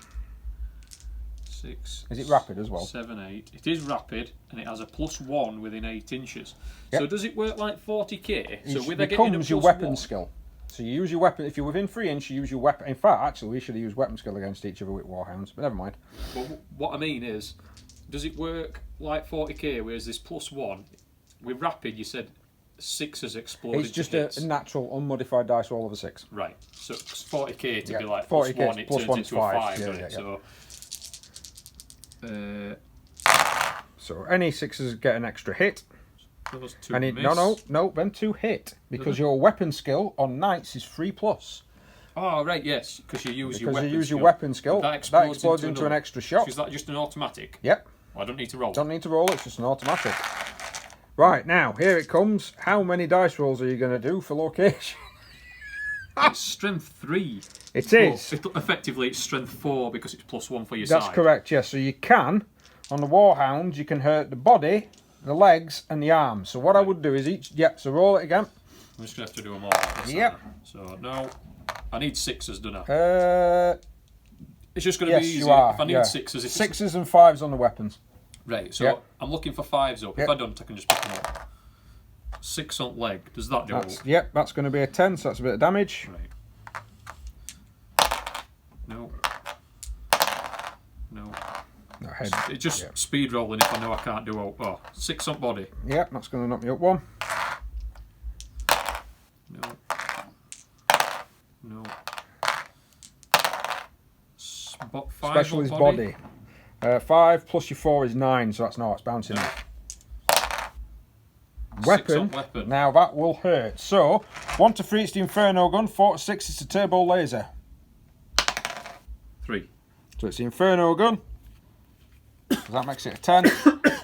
6. Is it rapid as well? 7, 8. It is rapid, and it has a +1 within 8 inches. Yep. So does it work like 40k? So with it becomes your weapon skill. So you use your weapon. If you're within 3 inches, you use your weapon. In fact, actually, we should have used weapon skill against each other with Warhounds, but never mind. But what I mean is, does it work like 40k, whereas this +1, with rapid, you said 6 has exploded. It's just a natural, unmodified dice roll of a 6. Right. So 40k to be like 40k +1, it turns into a 5. Yeah, right? yeah. So any 6s get an extra hit. Those 2 And miss. no, them 2 hit because your weapon skill on knights is 3+. Oh right, yes, because you use your weapon skill. That explodes into an extra shot. So is that just an automatic? Yep. Well, I don't need to roll. Don't need to roll. It's just an automatic. Right now, here it comes. How many dice rolls are you going to do for location? It's strength 3. It is. Effectively, it's strength 4 because it's +1 for your side. That's correct, yes. So you can, on the Warhounds, you can hurt the body, the legs, and the arms. So what I would do is so roll it again. I'm just going to have to do them all. Like this, yep. So, no, I need 6s, don't I? It's just going to be easy. You are, if I need 6s, it's 6s and 5s on the weapons. Right, so I'm looking for 5s up. If I don't, I can just pick them up. 6 on leg. Does that do it? Yep, that's going to be a 10, so that's a bit of damage. Right. No. No. Head. It's just speed rolling if I know I can't do all. Oh, 6 on body. Yep, that's going to knock me up 1. No. No. 5 Special on is body. 5 plus your 4 is 9, so that's it's bouncing up. Weapon. Now that will hurt. So 1 to 3 it's the Inferno gun. 4 to 6 it's the turbo laser. 3. So it's the Inferno gun. So that makes it a 10.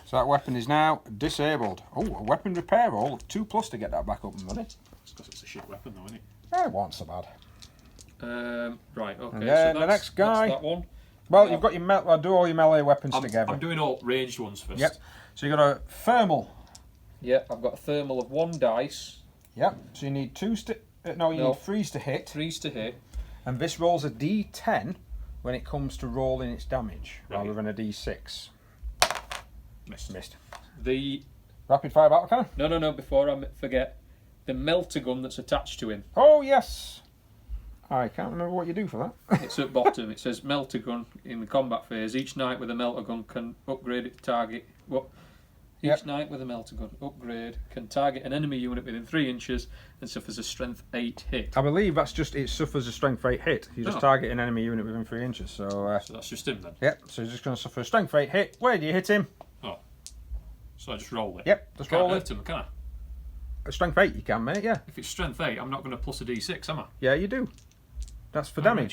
So that weapon is now disabled. Oh, a weapon repair roll of 2+ to get that back up and running. It's because it's a shit weapon though, isn't it? It wasn't so bad. Right, okay. And then so the next guy. That's that one. Well, you've got your I'll do all your melee weapons together. I'm doing all ranged ones first. Yep. So you've got a thermal. Yep, I've got a thermal of 1 dice. Yep. So you need 2s to need 3s to hit. 3s to hit. And this rolls a D10 when it comes to rolling its damage, rather than a D6. Missed. The rapid fire battle cannon. No. Before I forget, the melter gun that's attached to him. Oh yes. I can't remember what you do for that. It's at bottom. It says melter gun in the combat phase. Each knight with a melter gun can upgrade its target. Each knight with a melter gun upgrade can target an enemy unit within 3 inches and suffers a strength 8 hit. I believe that's just, it suffers a strength 8 hit. You just target an enemy unit within 3 inches. So that's just him then? Yep, so he's just going to suffer a strength 8 hit. Where do you hit him? Oh. So I just roll it? Yep, just roll it. Hurt him, can I? A strength 8 you can, mate, yeah. If it's strength 8, I'm not going to plus a d6, am I? Yeah, you do. That's for damage.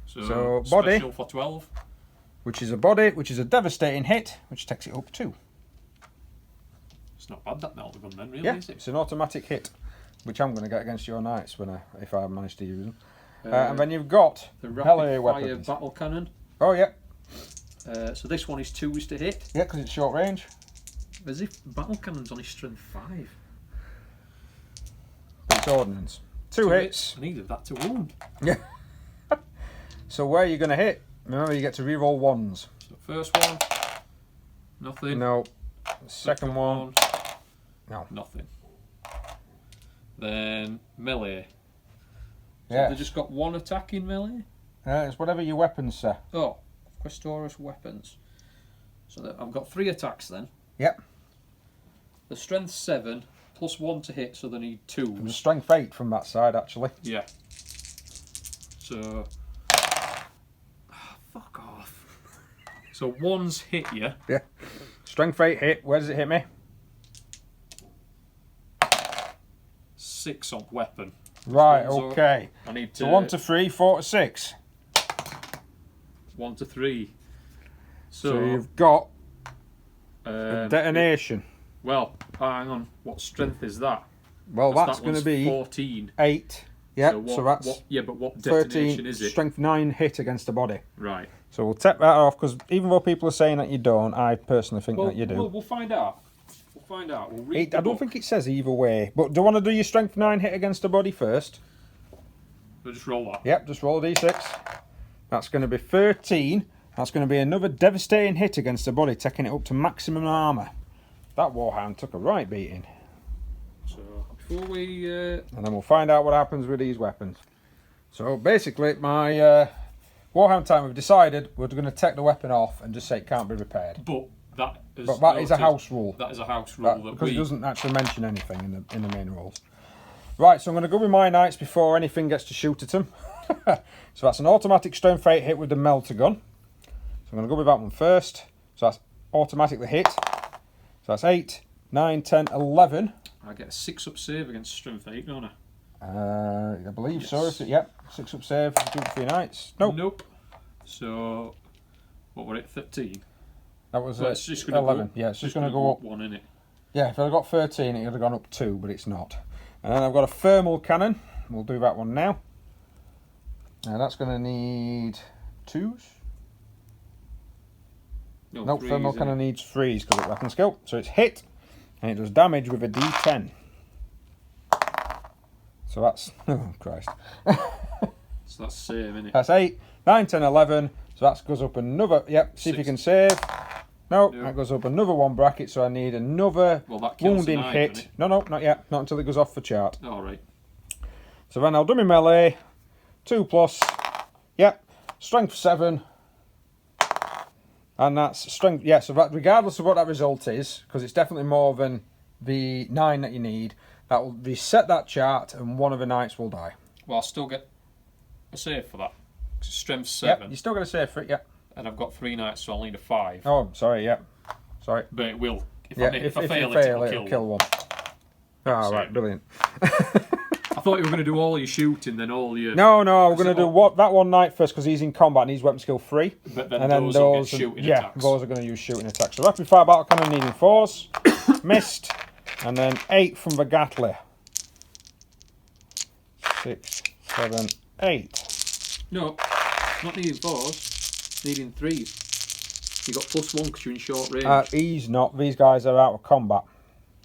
So body. Special for 12. Which is a body, which is a devastating hit, which takes it up 2. It's not bad, that melter gun then, really, yeah, is it? It's an automatic hit, which I'm going to get against your knights if I manage to use them. And then you've got the rapid fire weapons. battle cannon. Oh, yeah. So this one is 2s to hit. Yeah, because it's short range. As if battle cannon's only strength 5. It's ordnance. 2 hits. I needed that to wound. Yeah. So where are you going to hit? Remember, you get to reroll 1s. So first one, nothing. No. Second one, no. Nothing. Then melee. So yeah. they just got 1 attack in melee? It's whatever your weapons say. Oh, Questorus weapons. So I've got 3 attacks then. Yep. The strength 7 plus 1 to hit, so they need 2. And the strength 8 from that side, actually. Yeah. So fuck off. So 1's hit you. Yeah. Strength 8 hit. Where does it hit me? 6 on weapon. Right, okay. I need to. So 1 to 3, 4 to 6. 1 to 3. So you've got a detonation. Well, hang on. What strength is that? Well, that's going to be 14. 8. Yeah, so that's but what detonation 13, is it? strength 9 hit against the body. Right. So we'll take that off, because even though people are saying that you don't, I personally think that you do. We'll find out. We'll find out. We'll read I don't think it says either way. But do you want to do your strength 9 hit against the body first? We'll just roll that. Yep, just roll a d6. That's going to be 13. That's going to be another devastating hit against the body, taking it up to maximum armour. That Warhound took a right beating. So before we... And then we'll find out what happens with these weapons. So basically, my Warhound time, we've decided we're going to take the weapon off and just say it can't be repaired. But that is a house rule. That is a house rule. Because it doesn't actually mention anything in the main rules. Right, so I'm going to go with my knights before anything gets to shoot at them. So that's an automatic strength 8 hit with the melter gun. So I'm going to go with that one first. So that's automatically hit. So that's 8, 9, 10, 11. I get a 6-up save against strength 8, don't I? I believe so. Yep, 6-up save for your knights. Nope. So, what were it, 13? That was it's just gonna 11. Go, yeah, it's just going to go up 1, innit? Yeah, if I'd got 13, it would have gone up 2, but it's not. And then I've got a thermal cannon. We'll do that one now. Now that's going to need 2s. No, thermal cannon needs 3s because of weapon skill. So it's hit, and it does damage with a d10. So that's... Oh, Christ. So that's same, innit? That's 8, 9, 10, 11. So that goes up another... Yep, see 6. if you can save. No, that goes up another 1 bracket, so I need another wounding hit. No, not yet. Not until it goes off the chart. All right. So then I'll do my melee. 2+. Yep. Strength 7. And that's strength... Yeah, so that, regardless of what that result is, because it's definitely more than the 9 that you need, that will reset that chart and one of the knights will die. Well, I'll still get a save for that. Strength 7. Yep, you still got a save for it, yep. And I've got 3 knights, so I'll need a 5. Oh, sorry, yep. Sorry. But it will. If I fail, fail it'll kill one. Oh, right, brilliant. I thought you were going to do all your shooting, then all your... No, we're going to do that one knight first because he's in combat and he's weapon skill 3. But then those will get shooting attacks. Those are going to use shooting attacks. So rapid fire battle cannon needing 4s. Missed. And then 8 from the Gatler. 6, 7, 8. No, not needing 4s. Needing 3s. You got +1 because you're in short range. He's not. These guys are out of combat.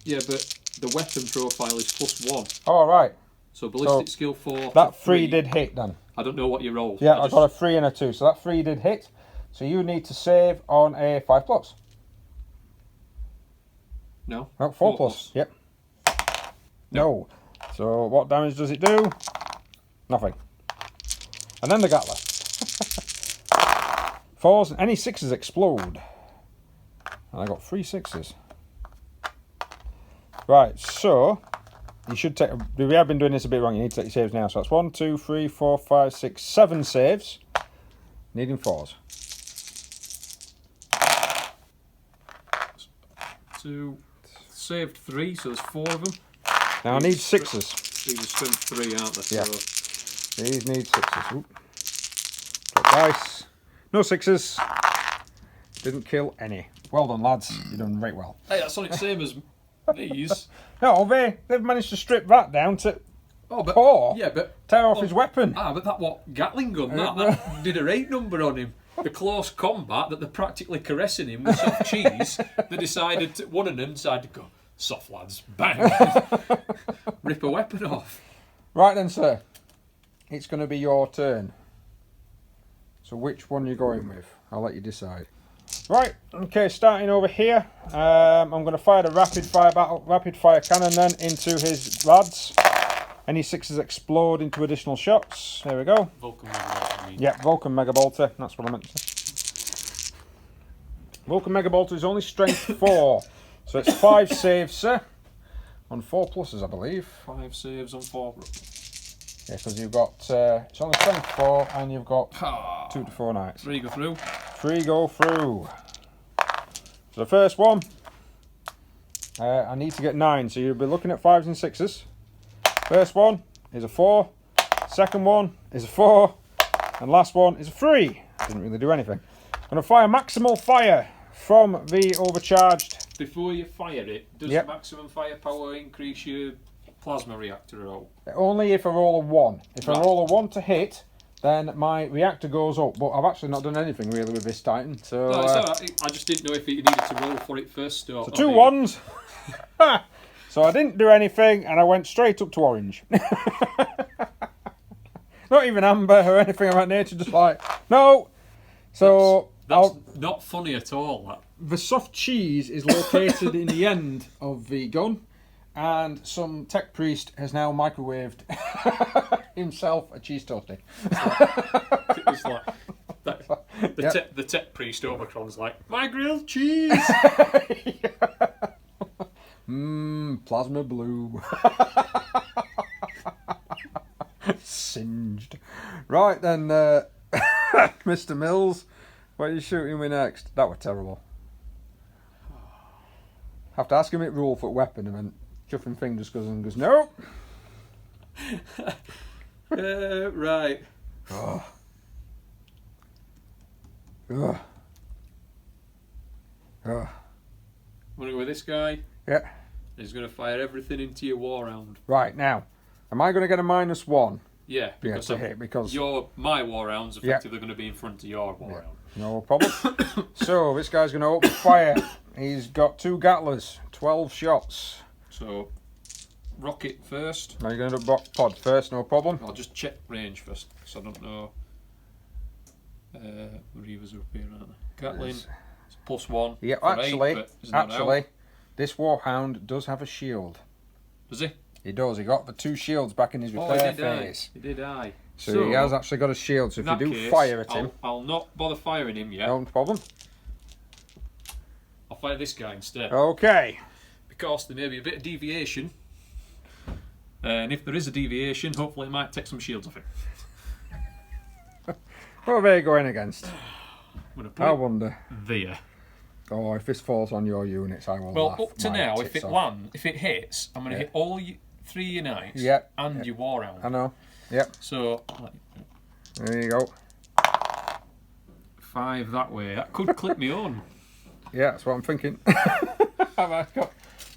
Yeah, but the weapon profile is +1. All right. So ballistic skill 4. That 3 did hit then. I don't know what you rolled. Yeah, I got a 3 and a 2. So that 3 did hit. So you need to save on a 5+. No. No, 4+. Yep. No. So what damage does it do? Nothing. And then the Gatler. 4s, any 6s explode. And I got 3 6s. Right, so you should take. We have been doing this a bit wrong. You need to take your saves now. So that's 1, 2, 3, 4, 5, 6, 7 saves. Needing 4s. 2, saved 3, so there's 4 of them. Now I need 6s. These are strength 3, aren't they? Yeah. So These need 6s. Oop. Drop dice. No 6s. Didn't kill any. Well done, lads. You've done right well. hey, that's not the same as these. No, they've managed to strip that down to 4. Yeah, but Tear off his weapon. but that what Gatling gun that did a 8 number on him. The close combat that they're practically caressing him with soft cheese. They decided one of them decided to go soft lads, bang, rip a weapon off. Right then, sir. It's going to be your turn. So which one are you going with? I'll let you decide. Right, okay, starting over here. I'm going to fire the rapid fire cannon then into his lads. Any 6s explode into additional shots. There we go. Vulcan Mega, I mean. Yeah, Vulcan Mega Bolter. That's what I meant to say. Vulcan Mega Bolter is only strength 4. So it's 5 saves, sir. On 4 pluses, I believe. 5 saves on 4. Yeah, because you've got, it's only strength 4 and you've got 2 to 4 knights. 3 go through. 3 go through. So the first one, I need to get 9, so you'll be looking at 5s and 6s. First one is a 4, second one is a 4, and last one is a 3. Didn't really do anything. I'm going to fire maximal fire from the overcharged. Before you fire it, does maximum firepower increase your plasma reactor at all? Only if I roll a 1. If I roll a 1 to hit, then my reactor goes up. But I've actually not done anything really with this Titan. So no, it's alright. I just didn't know if you needed to roll for it first. Or, so 2 1s. So I didn't do anything, and I went straight up to orange. Not even amber or anything of that nature, just like, no. So that's not funny at all. That. The soft cheese is located in the end of the gun, and some tech priest has now microwaved himself a cheese toasty. It's like the tech priest Omicron's like, my grilled cheese. Plasma blue. Singed. Right then, Mr. Mills, what are you shooting with next? That was terrible. Have to ask him it rule for weapon and then chuffing fingers goes no. Right. Oh. Oh. Oh. Want to go with this guy? Yeah. He's going to fire everything into your war round. Right, now, am I going to get a -1? Yeah, because, because my war round's effectively going to be in front of your war round. No problem. So, this guy's going to open fire. He's got 2 Gattlers, 12 shots. So, rocket first. Now you're going to do pod first, no problem. I'll just check range first, because I don't know. Reavers are up here, aren't they? Gatling, it's +1. Yeah, actually, this Warhound does have a shield. Does he? He does. He got the 2 shields back in his repair phase. He did, aye. So he has actually got a shield. So if you do fire at him, I'll not bother firing him yet. No problem. I'll fire this guy instead. Okay. Because there may be a bit of deviation. And if there is a deviation, hopefully it might take some shields off him. What are they going against? I wonder. There. Oh, if this falls on your units, I will Well, laugh up to now, if it hits, I'm going to hit all 3 of your knights and your war round. I know. Yep. So, there you go. 5 that way. That could clip me on. Yeah, that's what I'm thinking.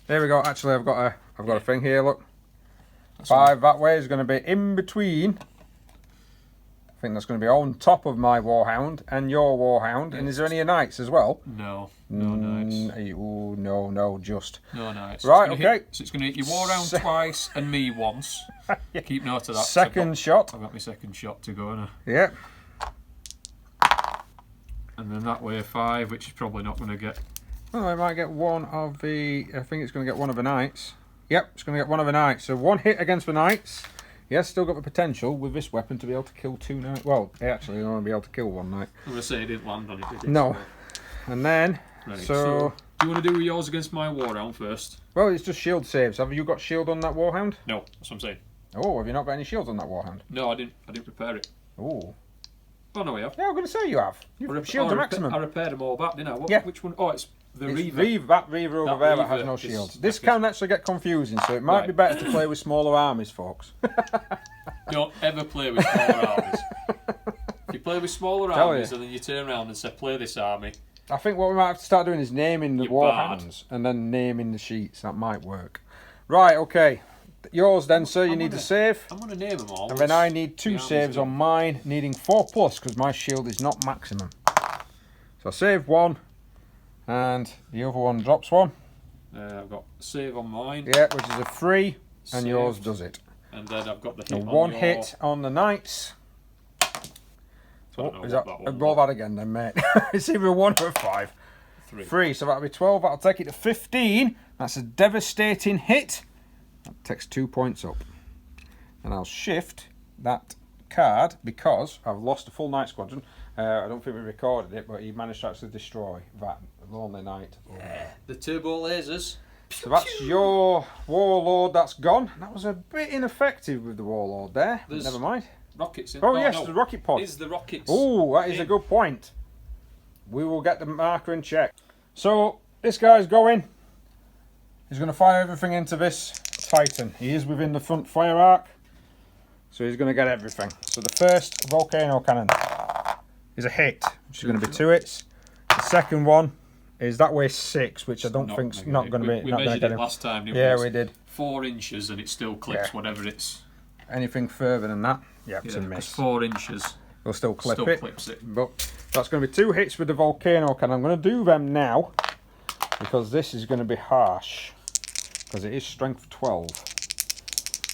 There we go. Actually, I've got a thing here. Look, 5 that way is going to be in between. I think that's going to be on top of my Warhound and your Warhound. And is there any knights as well? No, no knights. No, just. No knights. Right, okay. So it's going to hit your Warhound twice and me once. Keep note of that. Second shot. I've got my second shot to go now. Yep. And then that way 5, which is probably not going to get. Oh, I might get one of the. I think it's going to get one of the knights. Yep, it's going to get one of the knights. So 1 hit against the knights. Yes, still got the potential with this weapon to be able to kill 2 knights. Well, actually, you only be able to kill 1 knight. I'm going to say it didn't land on it, did it? No. And then, Right, so Do you want to do yours against my Warhound first? Well, it's just shield saves. Have you got shield on that Warhound? No, that's what I'm saying. Oh, have you not got any shields on that Warhound? No, I didn't prepare it. Oh. Oh, no, we have. Yeah, I'm going to say you have. You've shield to maximum. I repaired them all back, didn't I? Yeah. Which one? Oh, it's the Reaver. That Reaver over there that has no shields. This can actually get confusing, so it might be better to play with smaller armies, folks. Don't ever play with smaller armies. If you play with smaller armies and then you turn around and say, play this army. I think what we might have to start doing is naming the Warhounds and then naming the sheets. That might work. Right, okay. Yours then, sir, you need to save. I'm going to name them all. And then I need 2 saves on mine, needing 4+ because my shield is not maximum. So I save 1, and the other one drops 1. I've got save on mine. Yeah, which is a 3, and yours does it. And then I've got the hit on 1 hit on the knights. So is that roll that again then, mate? It's either a 1 or a 5. 3, so that'll be 12. That'll take it to 15. That's a devastating hit. That takes 2 points up. And I'll shift that card because I've lost a full Knight Squadron. I don't think we recorded it, but he managed to actually destroy that Lonely Knight. Yeah, the turbo lasers. So that's your Warlord that's gone. That was a bit ineffective with the Warlord there. Never mind. Rockets in. Oh, yes, the rocket pod. Is the rockets. Oh, that is a good point. We will get the marker in check. So this guy's going. He's going to fire everything into this Titan. He is within the front fire arc, so he's going to get everything. So the first volcano cannon is a hit, which is going to be 2 hits. The second one is that way 6, which I don't think's not going to be. We measured it last time, didn't we? Yeah, we did. 4 inches, and it still clips whatever it's. Anything further than that, it's a miss. 4 inches. We'll still clip still it. Clips it. But that's going to be 2 hits with the volcano cannon. I'm going to do them now because this is going to be harsh. Because it is strength 12.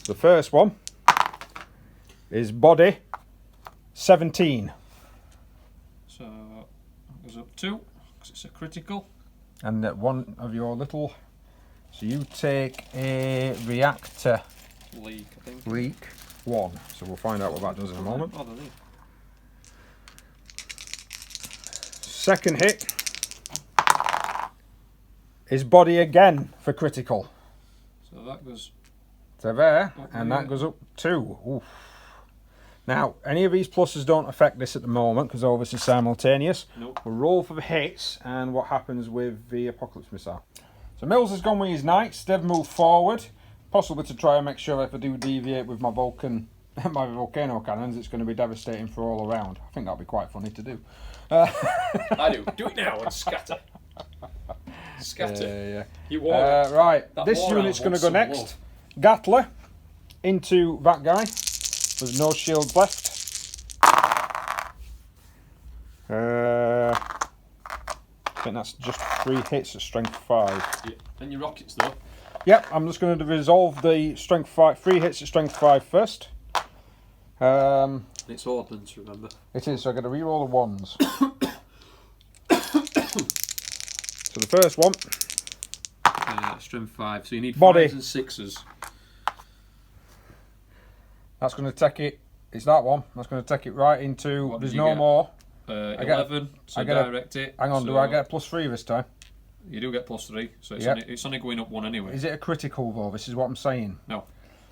The first one is body 17. So that goes up 2 because it's a critical. And that one of your little. So you take a reactor leak, I think. Leak 1. So we'll find out what that does in a moment. Oh, the Second hit is body again for critical. So that goes to there, and that goes up 2. Oof. Now, any of these pluses don't affect this at the moment because obviously it's simultaneous. Nope. We'll roll for the hits and what happens with the Apocalypse Missile. So Mills has gone with his knights. They've moved forward, possibly to try and make sure if I do deviate with my volcano cannons, it's going to be devastating for all around. I think that'll be quite funny to do. I do. Do it now and scatter. Scatter. Yeah. You want right, this unit's going to go next. Love. Gatler into that guy. There's no shields left. I think that's just 3 hits at strength 5. Yeah. And your rockets though? Yep, I'm just going to resolve the strength 5. 3 hits at strength 5 first. It's ordnance, remember? It is, so I've got to reroll the 1s. So the first one. Strength 5, so you need body 5s and 6s. That's going to take it. It's that one. That's going to take it right into. There's no more. 11. So direct it. Hang on. So do I get a +3 this time? You do get +3. So it's only going up 1 anyway. Is it a critical though? This is what I'm saying. No.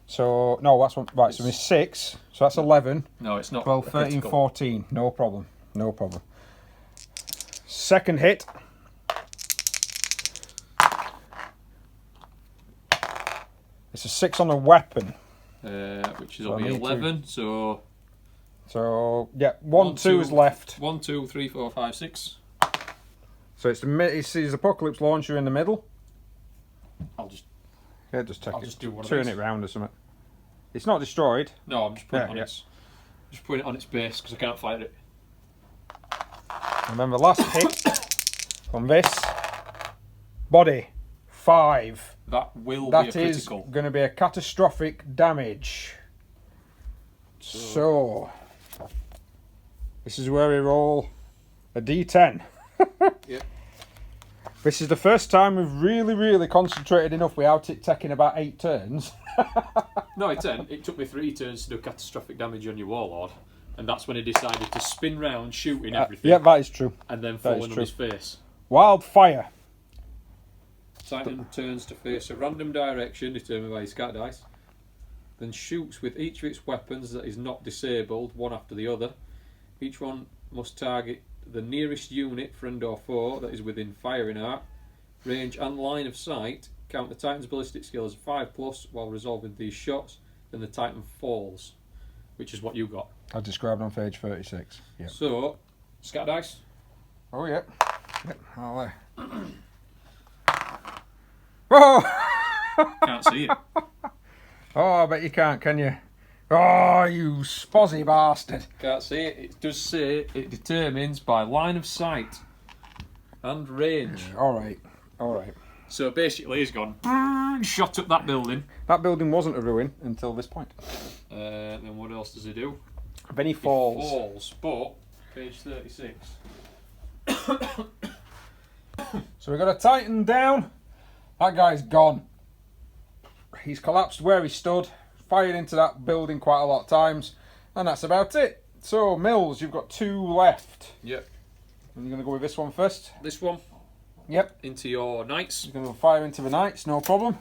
So no, that's one. Right. So it's 6. So that's 11. No, it's not. 12, 13, 14. No problem. No problem. Second hit. It's a 6 on the weapon. Which is only 11, so yeah, 1, 2 is left. 1, 2, 3, 4, 5, 6. So it's his Apocalypse launcher in the middle. I'll just do one. Turn it round or something. It's not destroyed. No, I'm just putting it on its. Just putting it on its base because I can't fire it. And then the last hit on this body 5. That will be a critical. That is going to be a catastrophic damage. So this is where we roll a D10. Yep. This is the first time we've really concentrated enough without it taking about 8 turns. No, it took me 3 turns to do catastrophic damage on your Warlord, and that's when he decided to spin round, shooting everything. Yeah, that is true. And then falling on his face. Wildfire. Titan turns to face a random direction determined by his scatter dice, then shoots with each of its weapons that is not disabled, one after the other. Each one must target the nearest unit, friend or foe, that is within firing arc, range and line of sight. Count the Titan's ballistic skill as 5+, while resolving these shots, then the Titan falls, which is what you got. I described on page 36. Yep. So, scatter dice. Oh, yep. Yep, I'll Whoa! Can't see it. Oh, I bet you can't, can you? Oh, you spozzy bastard. Can't see it. It does say it determines by line of sight and range. Alright, alright. So basically he's gone, shot up that building. That building wasn't a ruin until this point. Then what else does he do? Then he falls. He falls, but, page 36. So we've got a Titan down. That guy's gone. He's collapsed where he stood, fired into that building quite a lot of times, and that's about it. So, Mills, you've got 2 left. Yep. And you're going to go with this one first? This one? Yep. Into your knights. You're going to fire into the knights, no problem.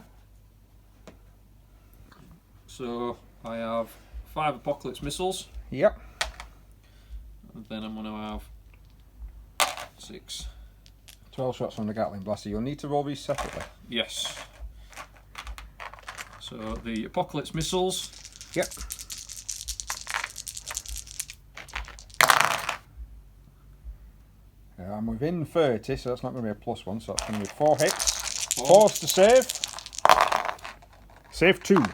So, I have 5 Apocalypse missiles. Yep. And then I'm going to have 6. 12 shots from the Gatling Blaster. You'll need to roll these separately. Yes. So the Apocalypse missiles. Yep. I'm within 30, so that's not going to be a +1, so that's going to be 4 hits. 4 to save. Save 2.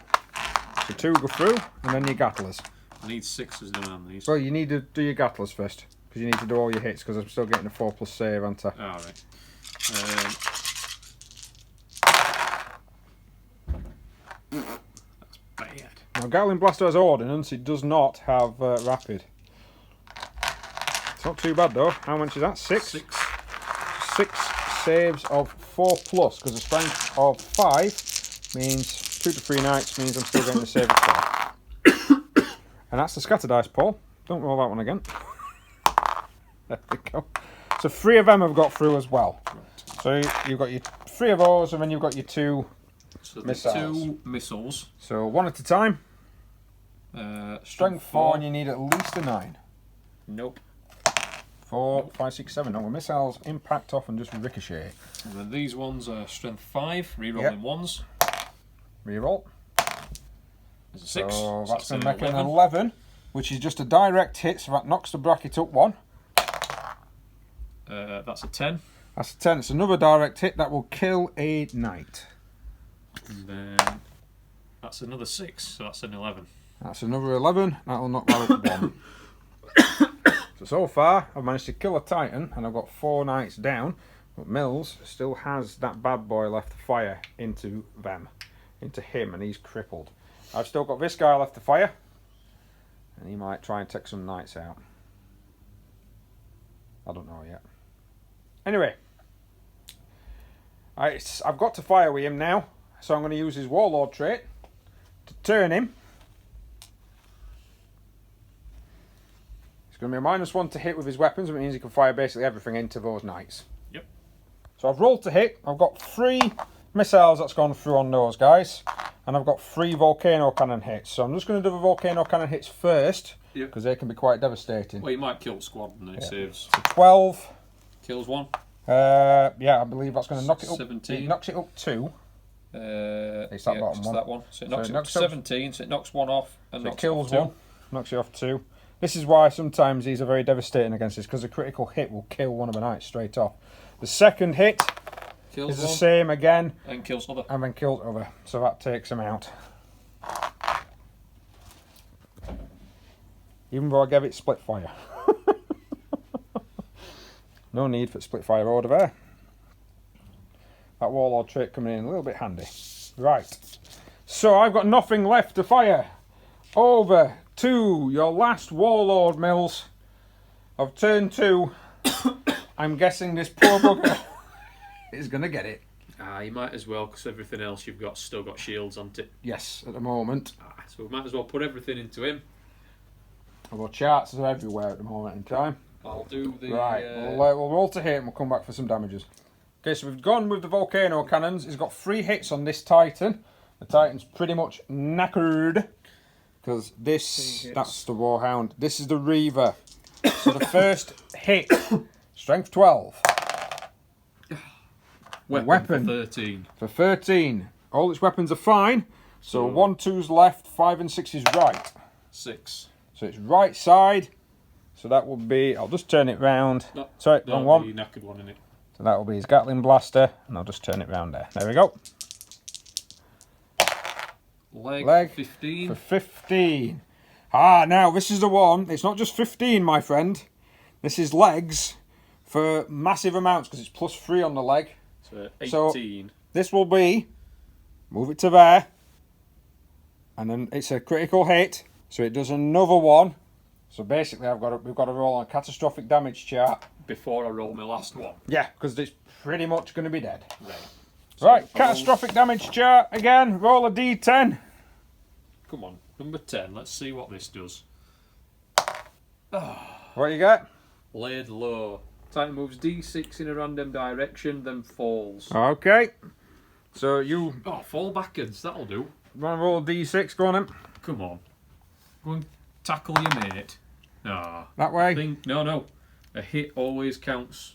So 2 go through, and then your Gattlers. I need 6s down on these. Well, you need to do your Gattlers first, because you need to do all your hits, because I'm still getting a 4+ save, aren't I? Alright. That's bad. Now, Gatling Blaster has ordnance, it does not have rapid. It's not too bad though. How much is that? 6? 6 saves of 4+, because a strength of 5 means 2 to 3 knights means I'm still getting the save of 4. And that's the scatter dice, Paul. Don't roll that one again. There we go. So 3 of them have got through as well. So you've got your 3 of those, and then you've got your 2 missiles. 2 missiles. So 1 at a time. Strength 4, and you you need at least a 9. Nope. 4, 5, 6, 7. No, the missiles impact off and just ricochet. And then these ones are strength 5, re-rolling 1s. Reroll. There's a 6. So that's going to make 11. an 11, which is just a direct hit, so that knocks the bracket up 1. That's a 10. That's a 10. It's another direct hit that will kill a knight. And then that's another 6, so that's an 11. That's another 11. That'll knock that up 1. So far, I've managed to kill a Titan, and I've got 4 knights down, but Mills still has that bad boy left to fire into them, into him, and he's crippled. I've still got this guy left to fire, and he might try and take some knights out. I don't know yet. Anyway, I've got to fire with him now, so I'm going to use his Warlord trait to turn him. It's going to be a -1 to hit with his weapons, which means he can fire basically everything into those knights. Yep. So I've rolled to hit. I've got 3 missiles that's gone through on those guys, and I've got 3 volcano cannon hits. So I'm just going to do the volcano cannon hits first, because they can be quite devastating. Well, you might kill the squad and then it saves. So 12. Kills 1. Yeah, I believe that's going to knock it up. 17. It knocks it up 2. It's that bottom one. That one. So it knocks it up knocks 17, so it knocks 1 off and So knocks it kills it off 2. 1, knocks it off 2. This is why sometimes these are very devastating against this, because a critical hit will kill one of the knights straight off. The second hit Kills is the 1 same again, and kills other. and then kills other. So that takes him out. Even though I gave it split fire. No need for split fire order there. That Warlord trait coming in a little bit handy. Right. So I've got nothing left to fire. Over to your last Warlord, Mills. Of turn 2. I'm guessing this poor bugger is going to get it. You might as well, because everything else you've got still got shields on it. Yes, at the moment. So we might as well put everything into him. I've got charts are everywhere at the moment in time. I'll do the... Right, we'll roll to hit and we'll come back for some damages. Okay, so we've gone with the volcano cannons. He's got 3 hits on this Titan. The Titan's pretty much knackered. Because that's the Warhound. This is the Reaver. So the first hit, strength 12. Weapon for 13. For 13. All its weapons are fine. So 1, 2's left, 5 and 6 is right. 6. So it's right side. So that will be, I'll just turn it round. No, sorry, wrong one. The knackered one in it. So that will be his Gatling blaster, and I'll just turn it round there. There we go. Leg 15. For 15. Ah, now this is the one. It's not just 15, my friend. This is legs for massive amounts because it's plus 3 on the leg. So 18. So this will be, move it to there, and then it's a critical hit. So it does another one. So basically, we've got to roll on a catastrophic damage chart before I roll my last one. Yeah, because it's pretty much going to be dead. Right. So right, catastrophic damage chart again. Roll a d10. Come on, number 10. Let's see what this does. What you get? Laid low. Titan moves d6 in a random direction, then falls. Okay. So you... Oh, fall backwards. That'll do. Want to roll a d6? Go on then. Come on. Go and tackle your mate. No. That way? No. A hit always counts.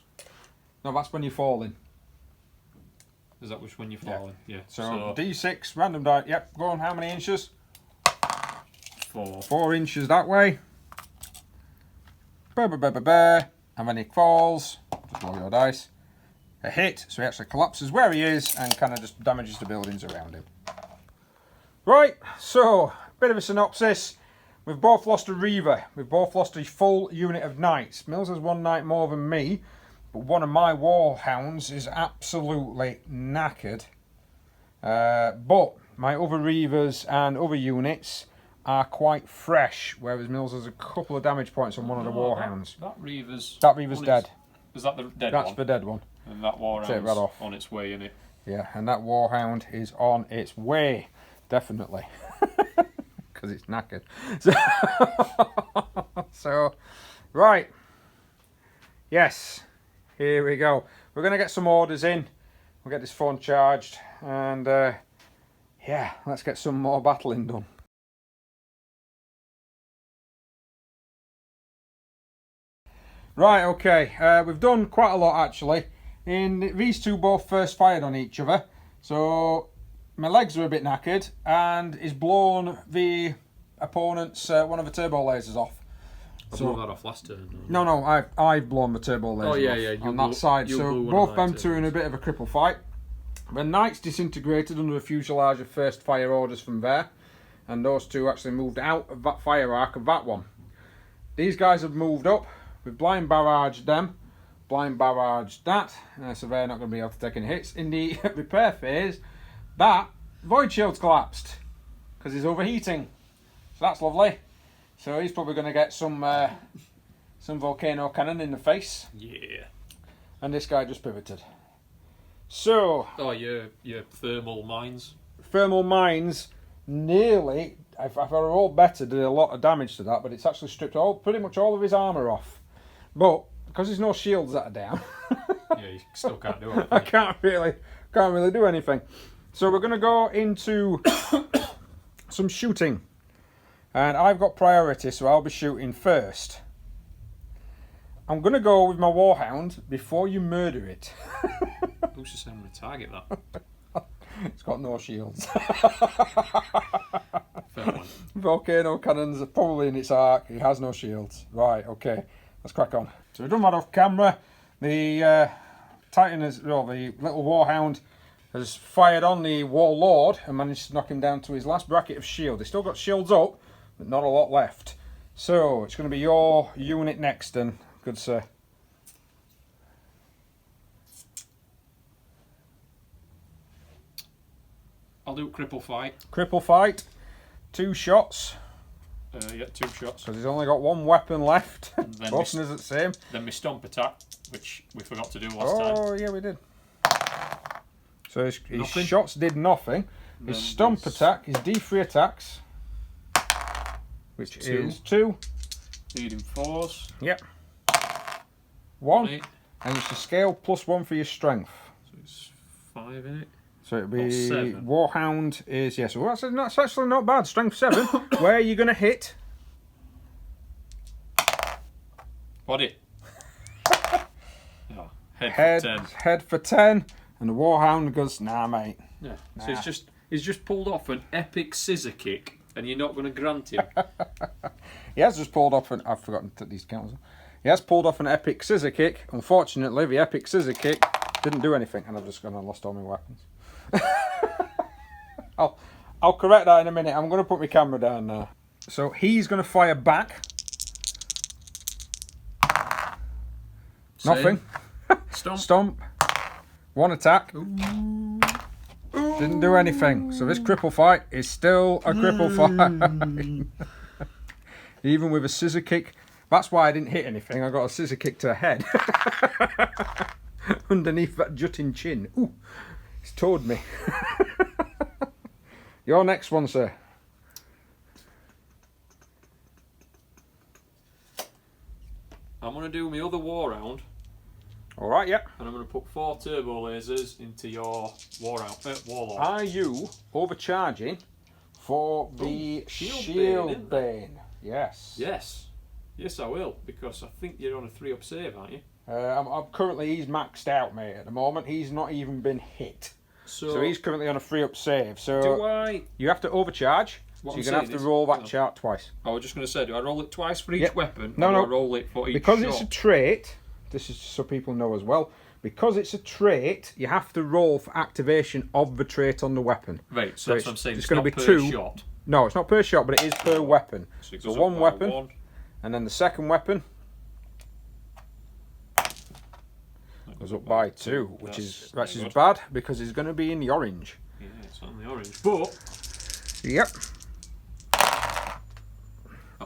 No, that's when you're falling. Is that which when you're falling? Yeah. So d6, random die. Yep, go on. How many inches? 4. 4 inches that way. And when he falls, just roll your dice. A hit, so he actually collapses where he is and kind of just damages the buildings around him. Right, so, bit of a synopsis. We've both lost a Reaver. We've both lost a full unit of knights. Mills has 1 knight more than me, but one of my Warhounds is absolutely knackered. But my other Reavers and other units are quite fresh, whereas Mills has a couple of damage points on one of the Warhounds. That Reaver's dead. Is that the dead one? That's the dead one. And that Warhound's on its way, innit? Yeah, and that Warhound is on its way, definitely. Because it's knackered. So, right. Yes, here we go. We're going to get some orders in. We'll get this phone charged. And, yeah, let's get some more battling done. Right, okay. We've done quite a lot, actually. These two both first fired on each other. So... my legs are a bit knackered, and he's blown the opponent's one of the turbo lasers off. I blew that off last turn. No, I've blown the turbo laser off on that side. So both them two in a bit of a cripple fight. The knights disintegrated under the fuselage of first fire orders from there, and those two actually moved out of that fire arc of that one. These guys have moved up. We've blind barraged them, blind barraged that, so they're not going to be able to take any hits. In the repair phase, that void shield's collapsed because he's overheating, so that's lovely. So he's probably going to get some volcano cannon in the face. Yeah. And this guy just pivoted. So. Oh, your thermal mines. Thermal mines, nearly. If I rolled better, did a lot of damage to that, but it's actually stripped pretty much all of his armour off. But because there's no shields that are down. Yeah, you still can't do it. I can't really do anything. So we're going to go into some shooting. And I've got priority, so I'll be shooting first. I'm going to go with my Warhound before you murder it. Who's just saying I'm going to target that? It's got no shields. Fair point. Volcano cannons are probably in its arc. It has no shields. Right, okay. Let's crack on. So we've done that off camera. The Titan the little Warhound has fired on the Warlord and managed to knock him down to his last bracket of shield. He's still got shields up, but not a lot left. So it's going to be your unit next, then, good sir. I'll do cripple fight. Cripple fight. 2 shots. Yeah, 2 shots. Because he's only got 1 weapon left. Then Boston is the same. Then my stomp attack, which we forgot to do last time. Oh, yeah, we did. So his shots did nothing. His stomp attack, his D3 attacks, which is 2. Leading 4s. Yep. 1. 8. And it's a scale +1 for your strength. it's 5 in it. So it'd be 7. Warhound is yes. Well, that's actually not bad. Strength 7. Where are you going to hit? Body. Oh, head for 10. Head for 10, and the Warhound goes, nah, mate. Yeah. Nah. So he's just pulled off an epic scissor kick, and you're not going to grant him. He has just pulled off I've forgotten to put these counters on. He has pulled off an epic scissor kick. Unfortunately, the epic scissor kick didn't do anything, and I've just gone and lost all my weapons. I'll correct that in a minute. I'm going to put my camera down now. So he's going to fire back. Nothing. Stomp. 1 attack. Ooh. Didn't do anything. So this cripple fight is still a cripple fight. Even with a scissor kick. That's why I didn't hit anything. I got a scissor kick to the head. Underneath that jutting chin. Ooh. It's toed me. Your next one, sir. I'm going to do my other war round. Alright, yeah. And I'm going to put 4 turbo lasers into your warlord. Are you overcharging for the shield bane? Yes. Yes, I will, because I think you're on a 3-up save, aren't you? I'm currently, he's maxed out, mate, at the moment. He's not even been hit. So he's currently on a 3-up save. So you have to overcharge. So you're going to have to roll that chart twice. I was just going to say, do I roll it twice for each weapon? No, or no. do I roll it for each because shot? It's a trait, this is so people know as well, because it's a trait, you have to roll for activation of the trait on the weapon. Right, so that's what I'm saying. It's going to be 2 shot. No, it's not per shot, but it is per weapon. So 1 weapon, and then the second weapon goes up by 2, which is bad because it's going to be in the orange. Yeah, it's on the orange. But yep.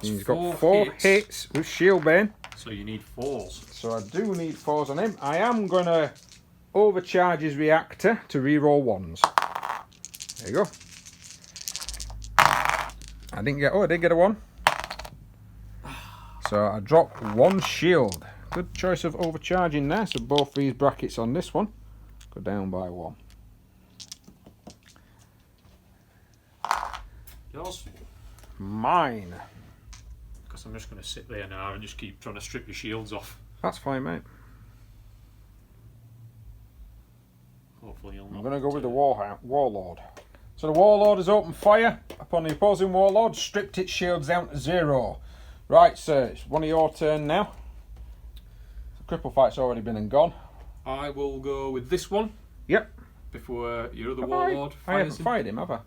He's got 4 hits with shield bane. So you need 4s. So I do need 4s on him. I am going to overcharge his reactor to reroll 1s. There you go. I did get a 1. So I dropped 1 shield. Good choice of overcharging there. So both these brackets on this one go down by 1. Yours? Mine. Because I'm just going to sit there now and just keep trying to strip your shields off. That's fine, mate. Hopefully you'll not. I'm going to go with the Warlord. So the Warlord has opened fire upon the opposing Warlord, stripped its shields down to 0. Right, sir, it's one of your turn now. The cripple fight's already been and gone. I will go with this one. Yep. Before your other Warlord fires I haven't fired him, have I?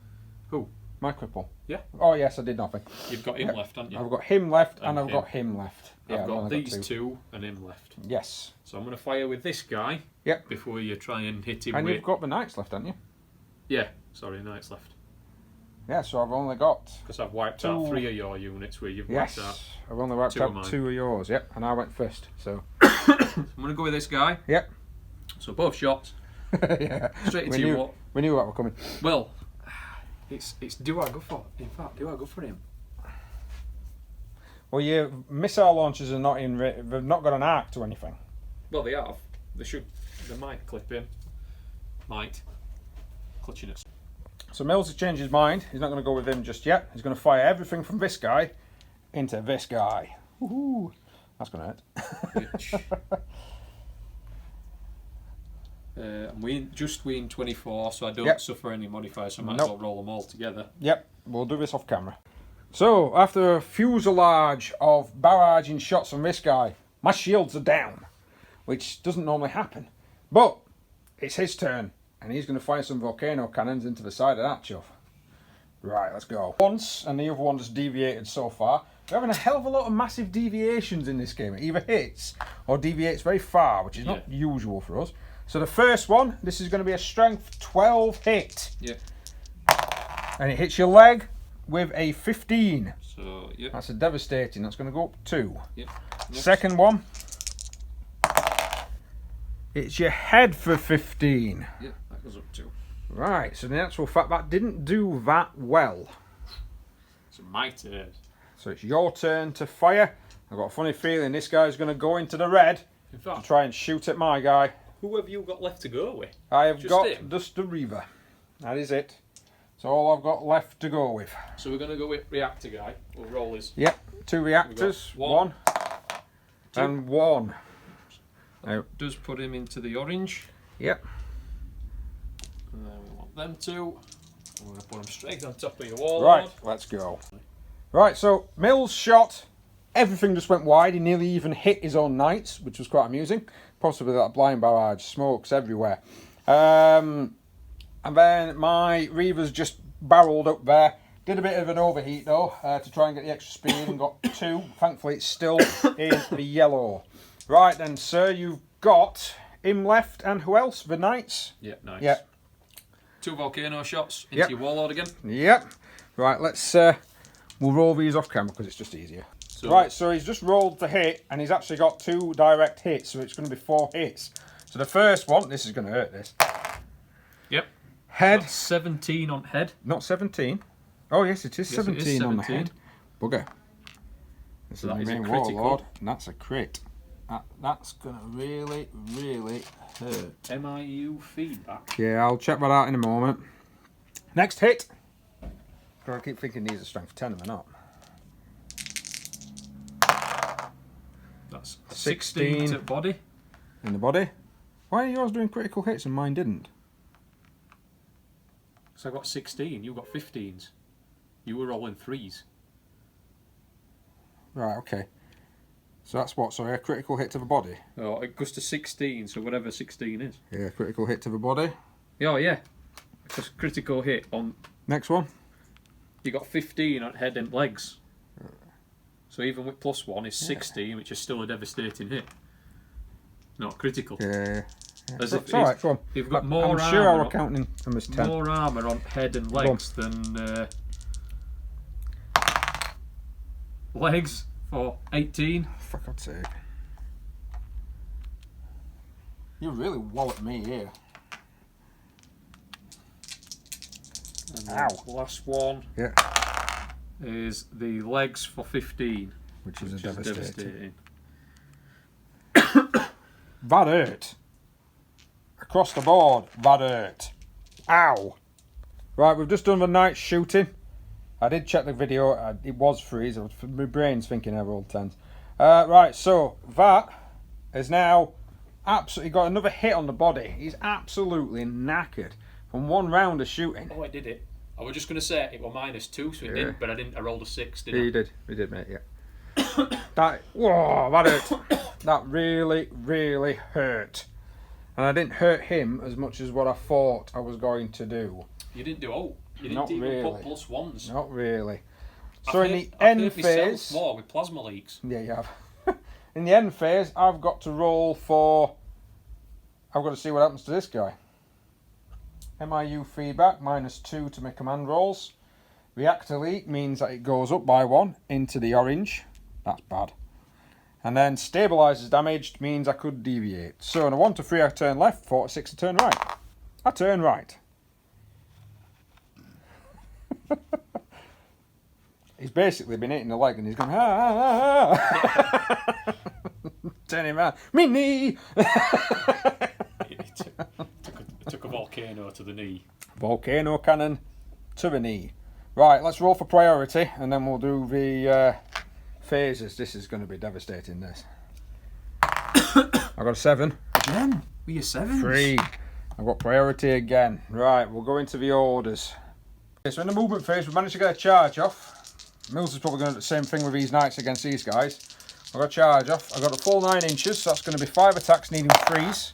Who? My cripple. Yeah. Oh, yes, I did nothing. You've got him left, haven't you? I've got him left and I've got him left. Yeah, I've got these 2 and him left. Yes. So I'm going to fire with this guy. Yep. Before you try and hit him and with... you've got the knights left, haven't you? Yeah. Sorry, knights left. Yeah, so I've only got... Because I've wiped out 3 of your units where you've wiped out... I've only wiped out 2 of yours, yep. And I went first, so... I'm going to go with this guy. Yep. So both shots. Yeah. Straight into you. We knew what were coming. Well, it's do I go for... In fact, do I go for him? Well, your missile launchers are not in... They've not got an arc to anything. Well, they have. They might clip in. Might. Clutching it. So Mills has changed his mind. He's not going to go with him just yet. He's going to fire everything from this guy into this guy. Woohoo! That's going to hurt. I'm just win 24, so I don't suffer any modifiers, so I might as well roll them all together. Yep, we'll do this off camera. So, after a fuselage of barraging shots from this guy, my shields are down, which doesn't normally happen. But it's his turn, and he's going to fire some volcano cannons into the side of that chuff. Right, let's go. Once, and the other one just deviated so far. We're having a hell of a lot of massive deviations in this game. It either hits or deviates very far, which is not usual for us. So the first one, this is going to be a strength 12 hit. Yeah. And it hits your leg with a 15. So, yeah. That's a devastating. That's going to go up 2. Yeah. Second one. It's your head for 15. Yeah, that goes up 2. Right, so in actual fact, that didn't do that well. It's my turn. So it's your turn to fire. I've got a funny feeling this guy's going to go into the red In fact, to try and shoot at my guy. Who have you got left to go with? I have got just the Reaver. That is it. That's all I've got left to go with. So we're going to go with reactor guy. We'll roll his. Yep, 2 reactors, one and one. Now, does put him into the orange. Yep. And then we want them two. I'm going to put them straight on top of your wall. Right, let's go. Right, so Mills shot. Everything just went wide. He nearly even hit his own knights, which was quite amusing. Possibly that blind barrage, smokes everywhere. And then my Reavers just barreled up there. Did a bit of an overheat though, to try and get the extra speed, and got 2. Thankfully it's still in the yellow. Right then, sir, you've got him left, and who else? The knights? Yeah, nice. Yep. 2 volcano shots into your warlord again. Yep. Right, let's we'll roll these off camera because it's just easier. So, right, so he's just rolled the hit, and he's actually got 2 direct hits, so it's going to be 4 hits. So the first one, this is going to hurt this. Yep. Head. So 17 on head. Not 17. Oh yes, it is, yes, 17, it is 17 on the head. Bugger. This so is the main warlord, and that's a crit. That's going to really, really hurt. MIU feedback. Yeah, I'll check that out in a moment. Next hit. I keep thinking these are strength 10 and they're not. That's 16 to body. In the body. Why are yours doing critical hits and mine didn't? So I got 16, you got 15s. You were rolling 3s. Right, okay. So that's what, sorry, a critical hit to the body? Oh, it goes to 16, so whatever 16 is. Yeah, critical hit to the body. Oh, yeah. Because critical hit on... Next one. You got 15 on head and legs. So even with +1 is 16, which is still a devastating hit. Not critical. Yeah. As if alright, go on. You've got more I'm sure I was counting them as 10. More armour on head and legs than... legs for 18. For God's sake. You really walloped me here. And ow. The last one is the legs for 15. Which is devastating. devastating. That hurt. Across the board, that hurt. Ow. Right, we've just done the night shooting. I did check the video, it was freeze. My brain's thinking I rolled 10s. Right, so that is now absolutely got another hit on the body. He's absolutely knackered from 1 round of shooting. Oh, I did it. I was just going to say it was -2, so it didn't, but I didn't. I rolled a 6, didn't I? You did, mate, yeah. Whoa, that hurt. That really, really hurt. And I didn't hurt him as much as what I thought I was going to do. You didn't do all. You didn't Not even really. put +1s. Not really. So in the end phase... more with plasma leaks. Yeah, you have. In the end phase, I've got to roll for... I've got to see what happens to this guy. MIU feedback, -2 to my command rolls. Reactor leak means that it goes up by 1 into the orange. That's bad. And then stabilizes damaged means I could deviate. So on a 1 to 3 I turn left, 4 to 6 I turn right. I turn right. He's basically been hitting the leg and he's gone, turn him around. Me knee! It took a volcano to the knee. Volcano cannon to the knee. Right, let's roll for priority and then we'll do the phases. This is going to be devastating, this. I got a 7. Again? With your 7s? 3. I've got priority again. Right, we'll go into the orders. Okay, so in the movement phase, we managed to get a charge off. Mills is probably going to do the same thing with these knights against these guys. I've got a charge off. I've got a full 9 inches, so that's going to be 5 attacks needing 3s.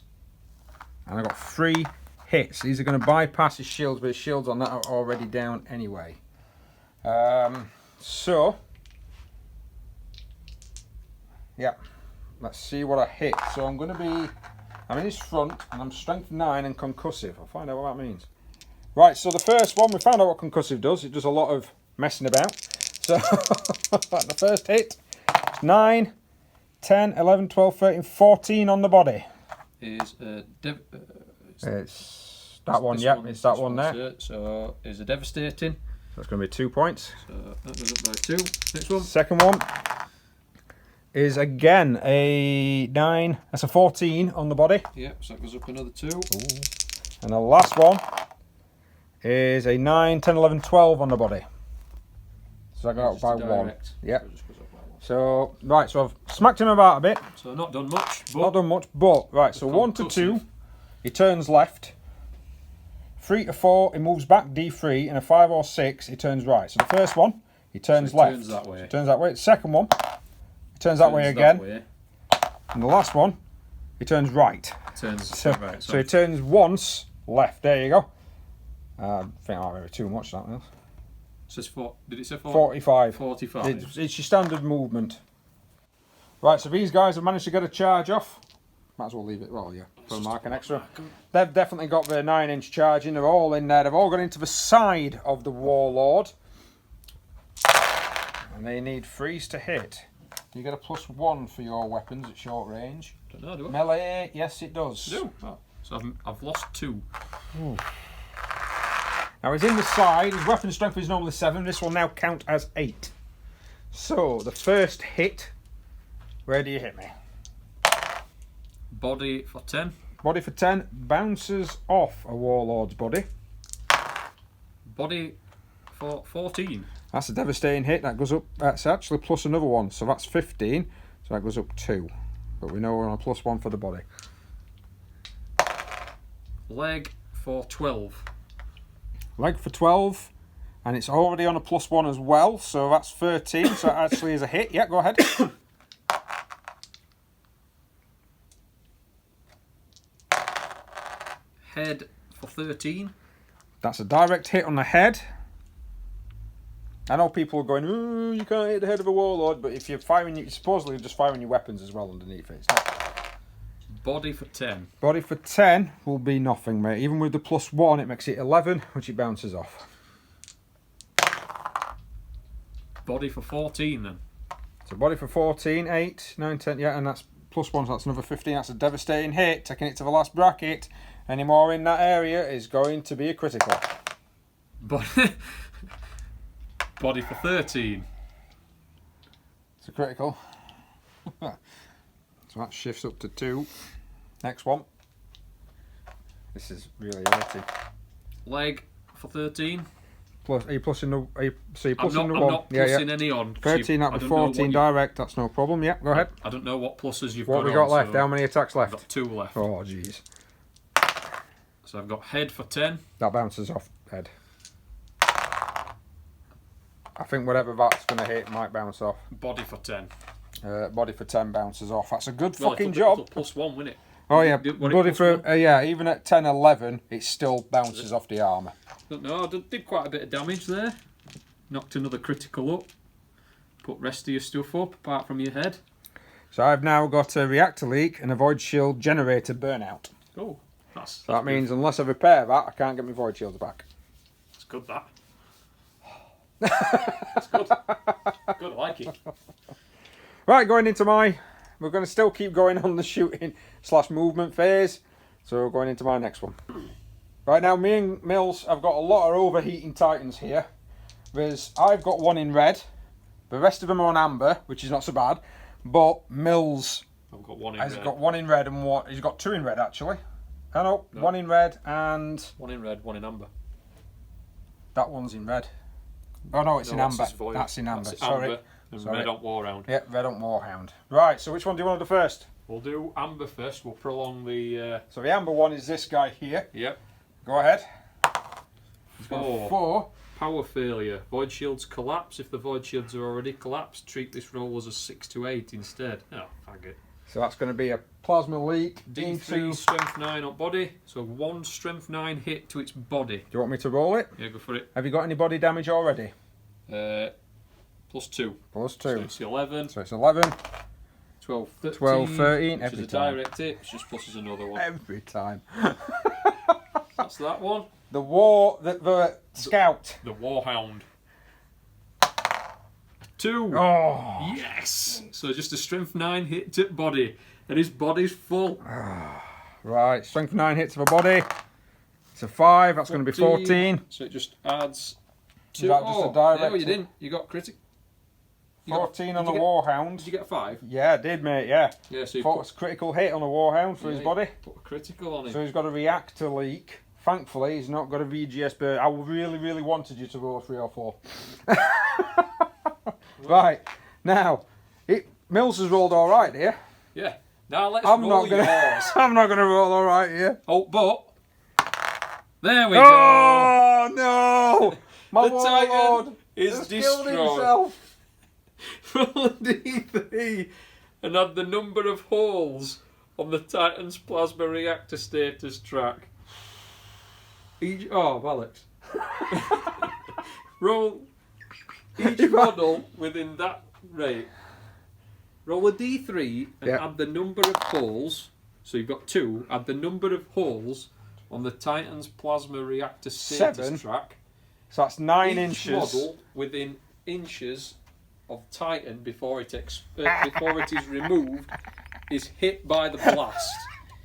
And I've got 3 hits. These are going to bypass his shields, but his shields on that are already down anyway. So, yeah, let's see what I hit. So I'm going to be, I'm in his front, and I'm strength 9 and concussive. I'll find out what that means. Right, so the first one, we found out what concussive does. It does a lot of messing about. So, the first hit, 9, 10, 11, 12, 13, 14 on the body. Is it's that one, yeah, it's that one there. So, is a devastating. That's going to be 2 points. So, that goes up by 2. Next one. Second one, is again a 9. That's a 14 on the body. Yep, so that goes up another 2. Ooh. And the last one is a 9, 10, 11, 12 on the body. So that got up by 1. Yep. So, right, so I've smacked him about a bit. So not done much. But not done much, but, right, so 1 to 2, he turns left. 3 to 4, he moves back D3, and a 5 or 6, he turns right. So the first one, he turns left. Turns that way. So turns that way. The second one, he turns that way again. And the last one, he turns right. Right. So he turns once left. There you go. I think I remember too much that else. So it's did it say 45? 45. It's your standard movement. Right, so these guys have managed to get a charge off. Might as well leave it. Well, yeah, for a mark an extra. They've definitely got their 9-inch charge in. They're all in there. They've all gone into the side of the Warlord. And they need 3s to hit. You get a +1 for your weapons at short range. Don't know, do I? Melee, yes it does. Do? Oh. So I've lost 2. Ooh. Now he's in the side, his weapon strength is normally 7, this will now count as 8. So, the first hit, where do you hit me? Body for 10. Body for 10, bounces off a Warlord's body. Body for 14. That's a devastating hit, that goes up, that's actually plus another 1, so that's 15, so that goes up 2. But we know we're on a +1 for the body. Leg for 12. Leg for 12, and it's already on a +1 as well, so that's 13, so that actually is a hit. Yeah, go ahead. Head for 13. That's a direct hit on the head. I know people are going, ooh, you can't hit the head of a Warlord, but if you're firing, you're supposedly just firing your weapons as well underneath it. It's not... Body for 10. Body for 10 will be nothing, mate. Even with the +1, it makes it 11, which it bounces off. Body for 14 then. So body for 14, 8, 9, 10, yeah, and that's +1, so that's another 15. That's a devastating hit, taking it to the last bracket. Any more in that area is going to be a critical. Body for 13. It's a critical. So that shifts up to 2. Next one. This is really irritating. Leg for 13. Plus, are you plussing the? Are you, so you're plussing I'm the 1? not plussing any on. 13 out of 14 direct. That's no problem. Yeah, go ahead. I don't know what pluses you've got. What have we got left? So how many attacks left? I've got 2 left. Oh, jeez. So I've got head for 10. That bounces off head. I think whatever that's going to hit might bounce off. Body for 10. Body for 10 bounces off. That's a good fucking job. +1, wouldn't it? Oh yeah, body for yeah. Even at 10, 11, it still bounces off the armour. No, I did quite a bit of damage there. Knocked another critical up. Put rest of your stuff up, apart from your head. So I've now got a reactor leak and a void shield generator burnout. Oh, so that means unless I repair that, I can't get my void shields back. That's good, that. That's good. Good, I like it. Right, going into my... We're going to still keep going on the shooting / movement phase. So we're going into my next one. Right now, me and Mills have got a lot of overheating Titans here. I've got 1 in red. The rest of them are on amber, which is not so bad. But Mills I've got 1 in has red. got 1 in red and one. He's got 2 in red actually. I know, no. 1 in red and 1 in red, 1 in amber. That one's in red. Oh no, it's in amber. That's in amber. Sorry. Sorry. Red on Warhound. Yeah, red on Warhound. Right, so which one do you want to do first? We'll do amber first. We'll prolong the. So the amber one is this guy here. Yep. Go ahead. 4. Power failure. Void shields collapse. If the void shields are already collapsed, treat this roll as a 6 to 8 instead. Oh, fag it. So that's going to be a plasma leak. D3 strength 9 on body. So 1 strength 9 hit to its body. Do you want me to roll it? Yeah, go for it. Have you got any body damage already? +2. +2. So it's 11. So it's 11. 12, 13. 12, 13. Every time. It's a direct hit. It just pluses another one. Every time. That's that one. The scout. The Warhound. 2. Oh. Yes. So just a strength 9 hit to body. And his body's full. Right. Strength 9 hits of a body. It's a 5. That's going to be 14. So it just adds 2. Is that just a direct? No, you didn't. You got critic. 14 on a Warhound. Did you get a 5? Yeah, I did, mate, yeah. Yeah, so you put a critical hit on a Warhound for his body. Put a critical on him. So he's got a reactor leak. Thankfully, he's not got a VGS burn. I really wanted you to roll a 3 or 4. Right, now, Mills has rolled alright here. Yeah. Now let's roll yours. I'm not going to roll alright here. Oh, but... There we go! Oh, no! My the Warlord Titan is has destroyed. killed himself. Roll a D3 and add the number of holes on the Titan's plasma reactor status track. Oh, Alex. Roll each model within that rate. Roll a D3 and add the number of holes. So you've got 2. Add the number of holes on the Titan's plasma reactor status track. So that's 9 each inches. Model within inches of Titan before it is removed is hit by the blast.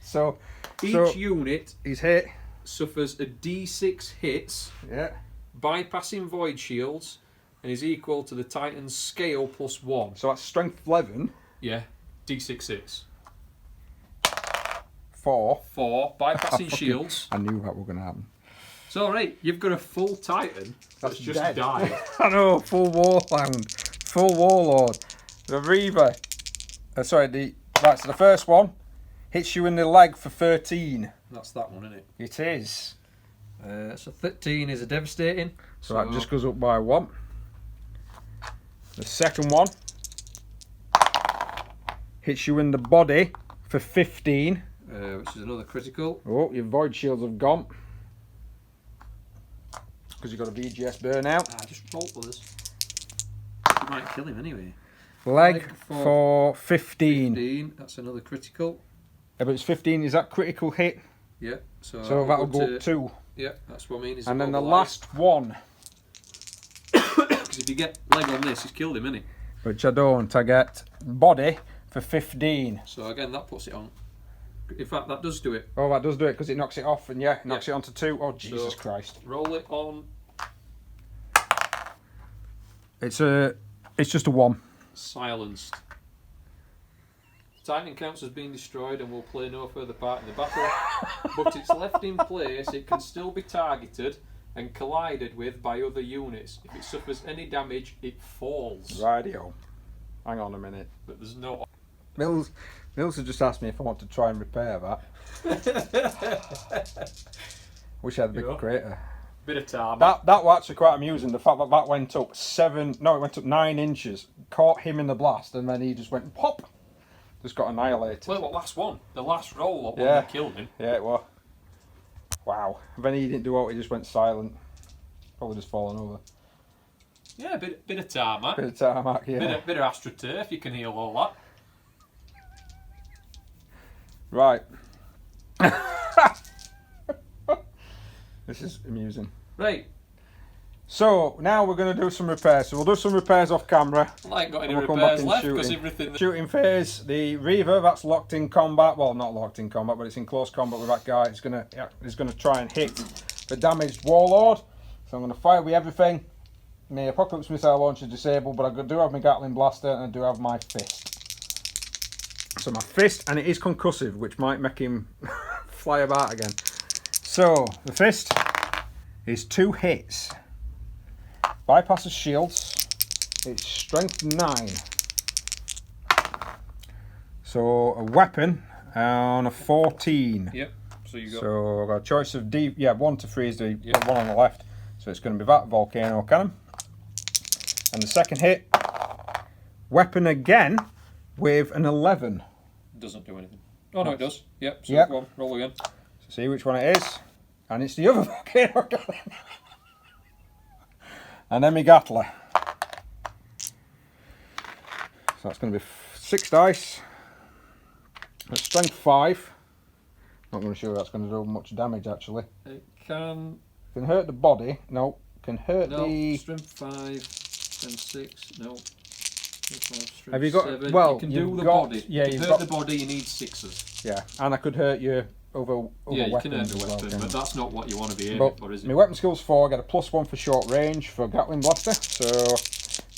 So each unit is hit. Suffers a D6 hits. Yeah. Bypassing void shields and is equal to the Titan's scale +1. So that's strength 11. Yeah. D6 hits. 4. 4 bypassing shields. I knew that was going to happen. So right, you've got a full Titan that's just dead. died. I know, full Warhound, full Warlord. The Reaver. So the first one hits you in the leg for 13. That's that one, isn't it? It is. So 13 is a devastating. So that just goes up by 1. The second one hits you in the body for 15. Which is another critical. Oh, your void shields have gone. Because you've got a VGS burnout. Just roll for this. You might kill him anyway. Leg for 15. 15, that's another critical. Yeah, but it's 15, is that critical hit? Yeah. So that'll go up 2. Yeah, that's what I mean. And then the last one. Because if you get leg on this, he's killed him, isn't he? Which I don't. I get body for 15. So again, that puts it on. In fact, that does do it. Oh, that does do it because it knocks it off, and knocks it onto 2. Oh, Jesus Christ! Roll it on. It's just a 1. Silenced. Titan counts as being destroyed and will play no further part in the battle. But it's left in place. It can still be targeted and collided with by other units. If it suffers any damage, it falls. Radio. Hang on a minute. But there's no. Mills has just asked me if I want to try and repair that. Wish I had a big crater. Bit of time. That was actually quite amusing. The fact that went up 9 inches, caught him in the blast, and then he just went pop. Just got annihilated. Well, what last one? The last roll up when they killed him. Yeah, it was. Wow. And then he didn't do it, he just went silent. Probably just fallen over. Yeah, bit of tarmac. Bit of tarmac, yeah. Bit of astroturf, you can heal all that. Right. This is amusing. Right. So, now we're going to do some repairs. So we'll do some repairs off camera. I ain't got any repairs left because everything... Shooting phase, the Reaver, that's locked in combat. Well, not locked in combat, but it's in close combat with that guy. He's going to try and hit the damaged Warlord. So I'm going to fire with everything. My Apocalypse Missile Launcher is disabled, but I do have my Gatling Blaster and I do have my fist. So my fist, and it is concussive, which might make him fly about again. So, the fist is 2 hits. Bypasses shields. It's strength 9. So a weapon on a 14. Yep. So you got. So I've got a choice of D. Yeah, 1 to 3 is the one on the left. So it's going to be that volcano cannon. And the second hit, weapon again with an 11. Doesn't do anything. Oh no, it does. Yep. So go on, roll again. So see which one it is, and it's the other volcano cannon. And then my Gatler. So that's going to be 6 dice. At strength 5. Not going to show you that's going to do much damage actually. It can hurt the body. No. Can hurt the. Strength 5 and 6. No. Have you got? 7. Well, you can do the got, body. Yeah, you hurt the body. You need 6s. Yeah, and I could hurt you over yeah, you can hurt weapons the weapon, but that's not what you want to be aiming for, is it? My weapon skills 4. I get a +1 for short range for Gatling Blaster. So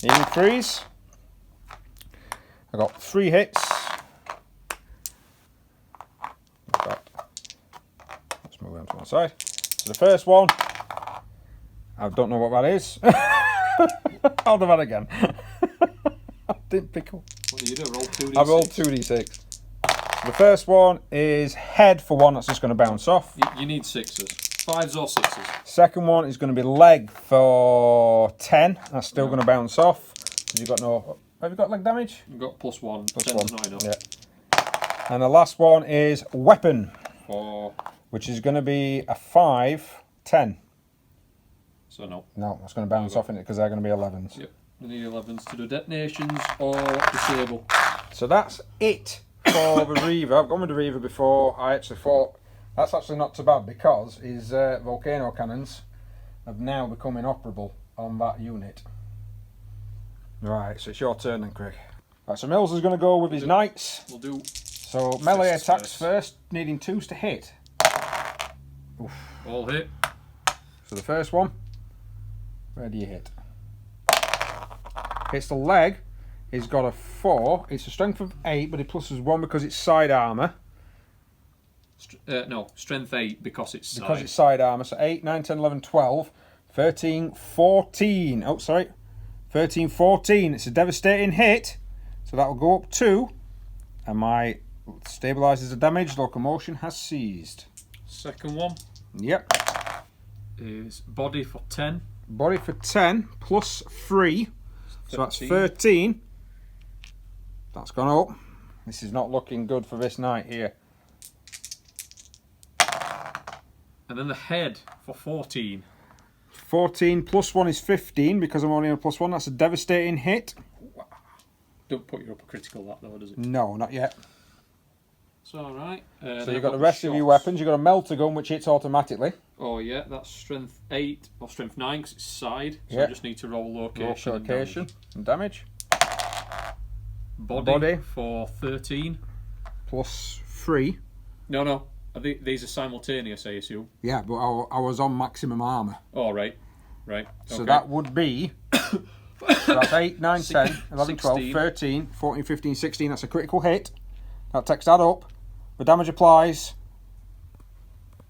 aiming 3s. I got 3 hits. Let's move on to one side. So the first one, I don't know what that is. I'll do that again. I didn't pick up. What do you do? Roll 2d6? I rolled 2d6. The first one is head for 1, that's just going to bounce off. You need 6s. 5s or 6s. Second one is going to be leg for 10, that's still going to bounce off. You've got no... Have you got leg damage? You've got +1. +1. Not enough. Yeah. And the last one is weapon. 4. Which is going to be a 5, 10. So no. No, that's going to bounce off in it because they're going to be 11s. Yep. We need 11s to do detonations or disable. So that's it for the Reaver. I've gone with the Reaver before. I actually thought that's actually not too bad because his volcano cannons have now become inoperable on that unit. Right, so it's your turn then, Craig. Right, so Mills is going to go with his knights. We'll do. So melee attacks first, needing 2s to hit. Oof. All hit. So the first one, where do you hit? Hits the leg. He's got a 4. It's a strength of 8, but he pluses 1 because it's side armour. No, strength 8 because it's side. Because it's side armour. So 8, 9, 10, 11, 12, 13, 14. Oh, sorry. 13, 14. It's a devastating hit. So that will go up 2. And my stabilises the damage. Locomotion has ceased. Second one. Yep. Is body for 10. Body for 10 plus 3. So that's 13. That's gone up. This is not looking good for this knight here. And then the head for 14. 14 plus 1 is 15 because I'm only on a +1. That's a devastating hit. Don't put your upper critical that though, does it? No, not yet. It's alright. So you've got the rest of your weapons. You've got a melter gun which hits automatically. Oh yeah, that's strength 8 or strength 9 because it's side. So yep. I just need to roll location, and damage. Body for 13. Plus 3. No. These are simultaneous, I assume. Yeah, but I was on maximum armour. Oh, right. So that would be... so that's 8, 9, 10, 11, 12, 16. 13, 14, 15, 16. That's a critical hit. That takes that up. The damage applies.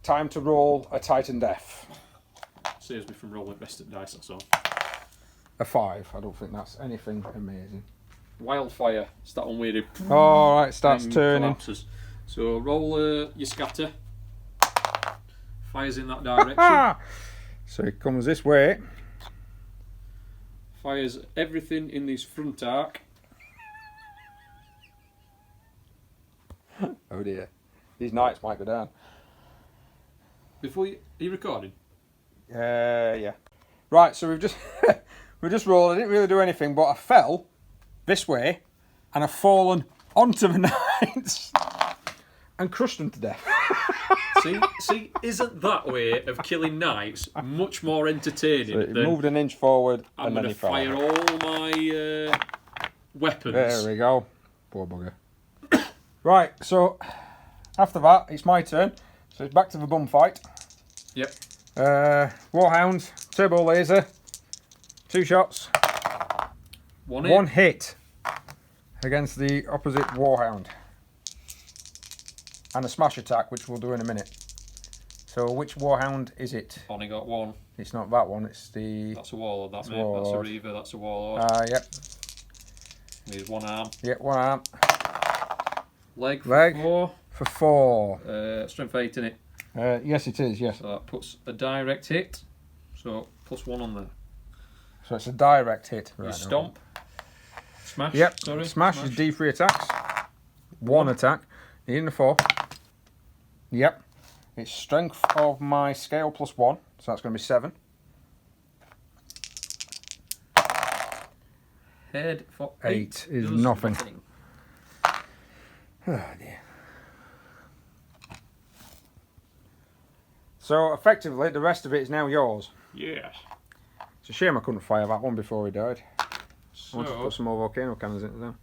Time to roll a Titan Death. Saves me from rolling rested dice, that's all. A 5. I don't think that's anything amazing. Wildfire. It's that one where it Alright, starts turning. collapses. So roll your scatter. Fires in that direction. So it comes this way. Fires everything in this front arc. Oh dear. These knights might go down. Are you recording? Yeah. Right, so we've just rolled. I didn't really do anything, but I fell this way and I've fallen onto the knights and crushed them to death. see, isn't that way of killing knights much more entertaining? So it moved an inch forward I'm and then going to fire all my weapons. There we go. Poor bugger. Right, so after that, it's my turn. So it's back to the bum fight. Yep. Warhound, turbo laser, 2 shots. One hit against the opposite Warhound. And a smash attack, which we'll do in a minute. So which Warhound is it? Only got one. It's not that one, it's the... That's a warlord, that's a reaver, that's a warlord. Yep. Needs one arm. Yep, one arm. Leg for 4. For 4. Strength 8 in it. Yes, it is, yes. So that puts a direct hit. So +1 on there. So it's a direct hit. Right, stomp. Smash. Yep. Sorry. Smash is D3 attacks. One attack. Needing a 4. Yep. It's strength of my scale +1. So that's going to be 7. Head for 8 is nothing. Oh dear. So effectively, the rest of it is now yours. Yeah. It's a shame I couldn't fire that one before he died. So, I want to put some more volcano cannons into them.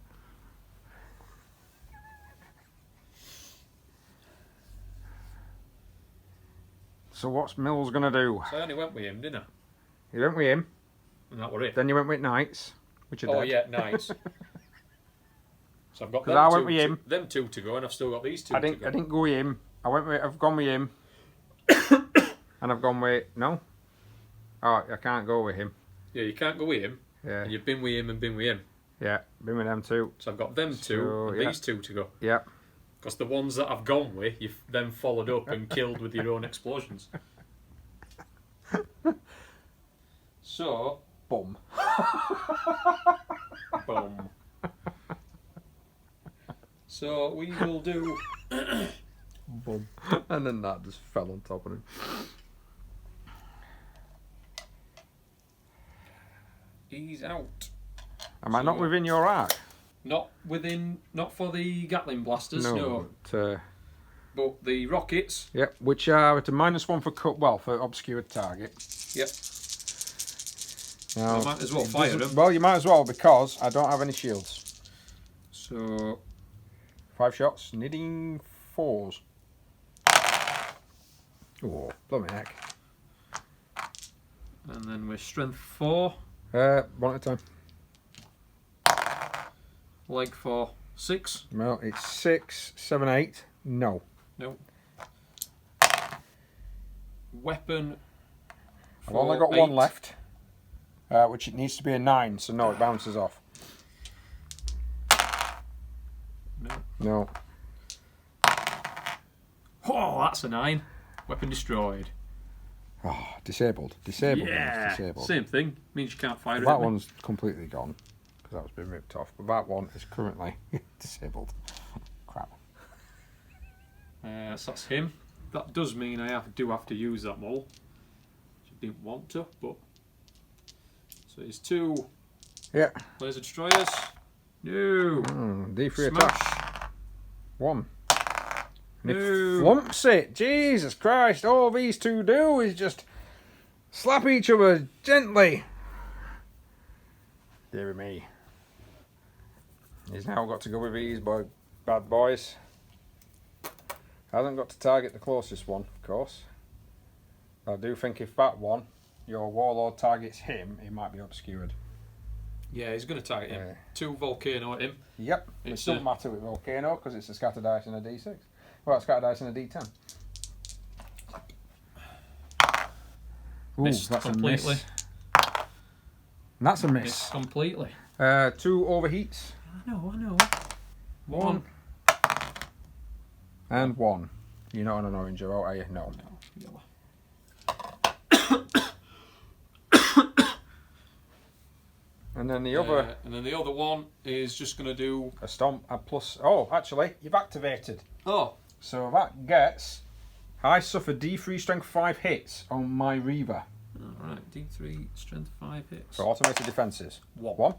So what's Mills going to do? So I only went with him, didn't I? You went with him. And that were it. Then you went with knights, which are dead. Yeah, knights. So I've got I went with him. Them two to go, and I've still got these two. I didn't go with him. I've gone with him, and I've gone with no. Oh, I can't go with him. Yeah, you can't go with him. Yeah. And you've been with him and been with him. Yeah, been with them two. So I've got them two and these two to go. Yeah. Because the ones that I've gone with, you've then followed up and killed with your own explosions. So, boom. Boom. So we will do. Boom. And then that just fell on top of him. He's out. Am I not within your arc? Not for the Gatling blasters, no. But the rockets. Yep, which are at a -1 for for obscured target. Yep. Now, I might as well fire them. Well, you might as well because I don't have any shields. So 5 shots, needing 4s. Oh, blooming heck. And then we're strength 4. One at a time. Leg for 6. Well, it's 6, 7, 8. No. No. Weapon. I've only got 1 left, which it needs to be a 9, so no, it bounces off. No. Oh, that's a 9. Weapon destroyed. Oh, disabled. Disabled. Yeah. Disabled. Same thing. Means you can't fire it. That one's completely gone because that was been ripped off. But that one is currently disabled. Crap. So that's him. That does mean I do have to use that mole. I didn't want to, but so it's 2. Yeah. Laser destroyers. No. D3 Smash. attack. 1. And No. it flumps it. Jesus Christ. All these two do is just slap each other gently. Dear me. He's now got to go with these bad boys. Hasn't got to target the closest one, of course. I do think if that one, your warlord, targets him, he might be obscured. Yeah, he's going to target him. 2 volcano at him. Yep. It doesn't matter with volcano because it's a scatter dice and a d6. Well, scatter dice and a d10. Ooh, Missed that's completely. a miss. And that's a miss. Missed completely. 2 overheats. I know. 1. And 1. You're not on an orange, are you? No. Yellow. And then the other... and then the other one is just going to do... A stomp, a plus... Oh, actually, you've activated. Oh. So that gets... I suffer D3 strength 5 hits on my Reaver. Alright, D3 strength 5 hits. For automated defences. 1.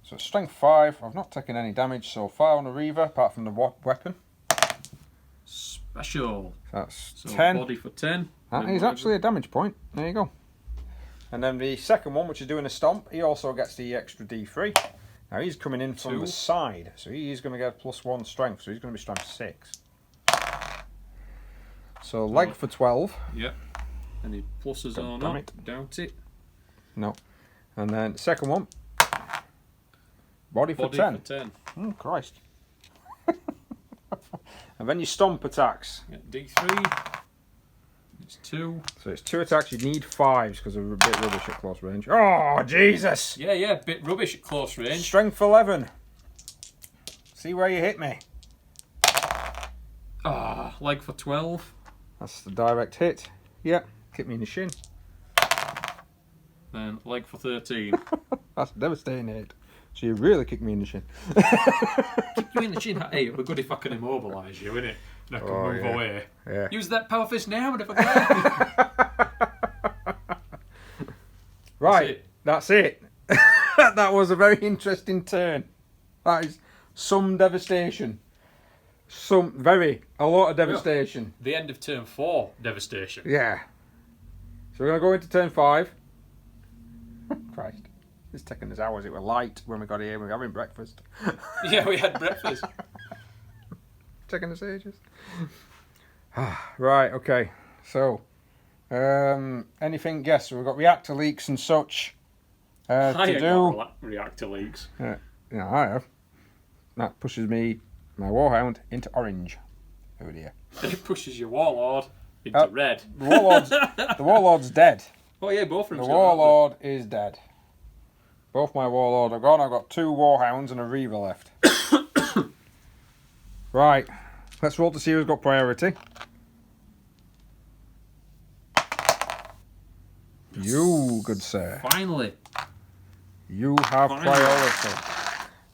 So strength 5. I've not taken any damage so far on the Reaver, apart from the weapon. Special. That's So 10. body for 10. That is actually a damage point. There you go. And then the second one, which is doing a stomp, he also gets the extra D3. Now he's coming in from 2. the side, so he's going to get +1 strength, so he's going to be strength 6. So leg for 12. Yep. Any pluses God or damn not? it. Doubt it. No. And then second one, body for 10. Oh, Christ. And then your stomp attacks. Get D3. It's 2. So it's 2 attacks. You need 5s because they're a bit rubbish at close range. Oh, Jesus! Yeah, bit rubbish at close range. Strength 11. See where you hit me. Leg for 12. That's the direct hit. Yeah, kick me in the shin. Then leg for 13. That's a devastating hit. So you really kicked me in the shin. Kick you in the chin. Hey, it'd be good if I can immobilise you, innit? And I can move away. Yeah. Use that power fist now, and if I can. Right, that's it. That was a very interesting turn. That is some devastation. A lot of devastation. The end of turn 4, devastation. Yeah. So we're going to go into turn 5. Christ. It's taking us hours. It was light when we got here. We were having breakfast. Yeah, we had breakfast. Taking us ages. Right, okay. So, anything? Yes, we've got reactor leaks and such I to ain't do. got reactor leaks. Yeah, I have. That pushes my Warhound into orange. Oh dear. And it pushes your Warlord into red. The Warlord's dead. Oh yeah, both of them. The Warlord is dead. Both my Warlord are gone. I've got 2 Warhounds and a Reaver left. Right. Let's roll to see who's got priority. You, good sir. Finally. You have priority.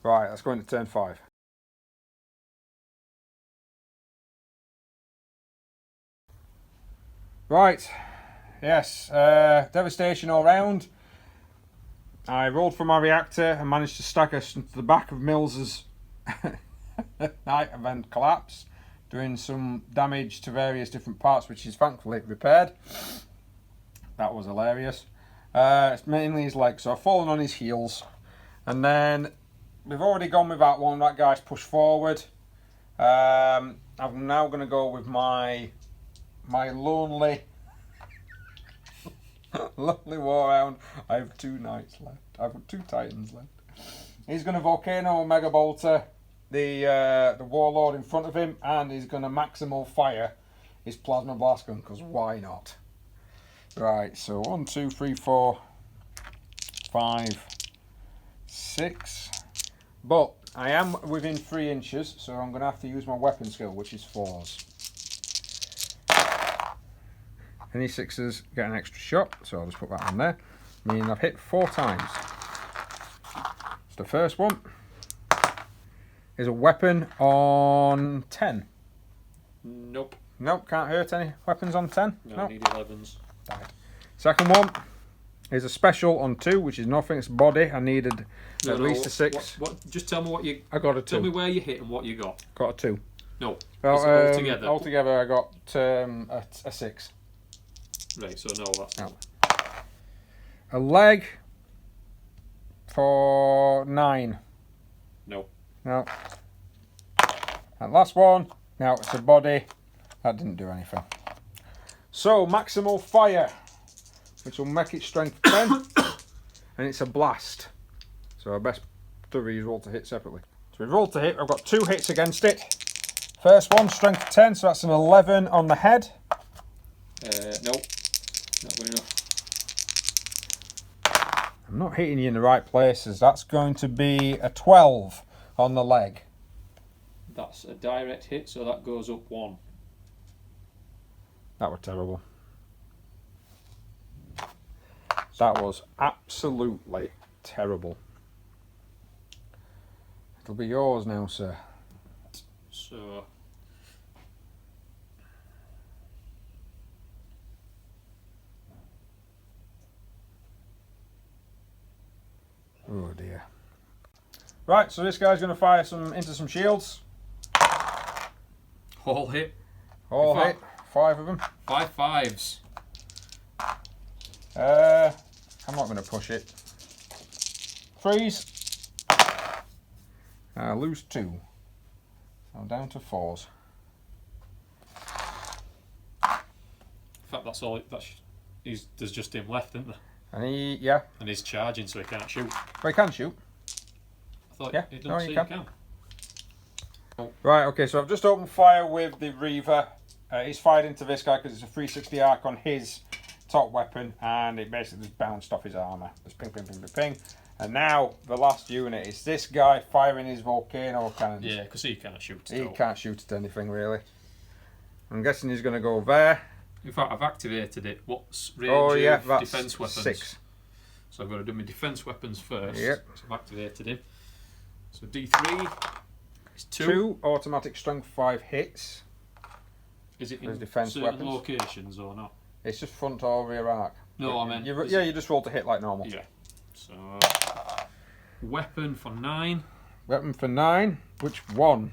Right, let's go into turn 5. Right. Yes. Devastation all round. I rolled for my reactor and managed to stack us into the back of Mills's night event collapse, doing some damage to various different parts, which is thankfully repaired. That was hilarious. It's mainly his legs, so I've fallen on his heels. And then we've already gone with that one. That guy's pushed forward. I'm now going to go with my lonely Warhound. I have 2 knights left. I've got 2 titans left. He's going to volcano mega bolter the warlord in front of him, and he's going to maximal fire his plasma blast gun, because why not? Right, so 1, 2, 3, 4, 5, 6. But I am within 3 inches, so I'm going to have to use my weapon skill, which is 4s. Any 6s get an extra shot, so I'll just put that on there. Meaning I've hit 4 times. So the first one is a weapon on 10. Nope. Nope, can't hurt any weapons on 10. No, nope. Need 11s. Right. Second one is a special on 2, which is nothing. It's body. I needed at least a 6. What? Just tell me what you. I got a 2. Tell me where you hit and what you got. Got a 2. No. Well, altogether. Altogether, I got a 6. Right. So no, that's no. A leg for 9. No. No. And last one. Now it's a body. That didn't do anything. So maximal fire, which will make it strength 10, and it's a blast. So I best do these roll to hit separately. So we've rolled to hit. I've got 2 hits against it. First one, strength 10, so that's an 11 on the head. No, not good enough. I'm not hitting you in the right places. That's going to be a 12 on the leg. That's a direct hit, so that goes up 1. That was terrible. That was absolutely terrible. It'll be yours now, sir. So oh dear. Right, so this guy's going to fire into some shields. all hit. All hit. 5 of them. 5 5s. I'm not going to push it. 3s. I lose 2. I'm down to 4s. In fact, that's all. There's just him left, isn't there? And And he's charging, so he can't shoot. Well, he can shoot. I thought Yeah, it doesn't no, say you you can. can. Oh. Right, okay, so I've just opened fire with the Reaver. He's fired into this guy because it's a 360 arc on his top weapon, and it basically just bounced off his armour. Just ping, ping, ping, ping, ping. And now the last unit is this guy firing his volcano cannons. Yeah, because he can't shoot. He can't shoot at anything, really. I'm guessing he's going to go there. In fact, I've activated it. What's range of defence weapons? 6. So I've got to do my defence weapons first. Yep. So I've activated him. So D3 is 2. 2 automatic strength 5 hits. Is it His in defence certain weapons. locations or not? It's just front or rear arc. No, I meant... You just roll to hit like normal. Yeah. So, weapon for 9. Weapon for 9. Which one?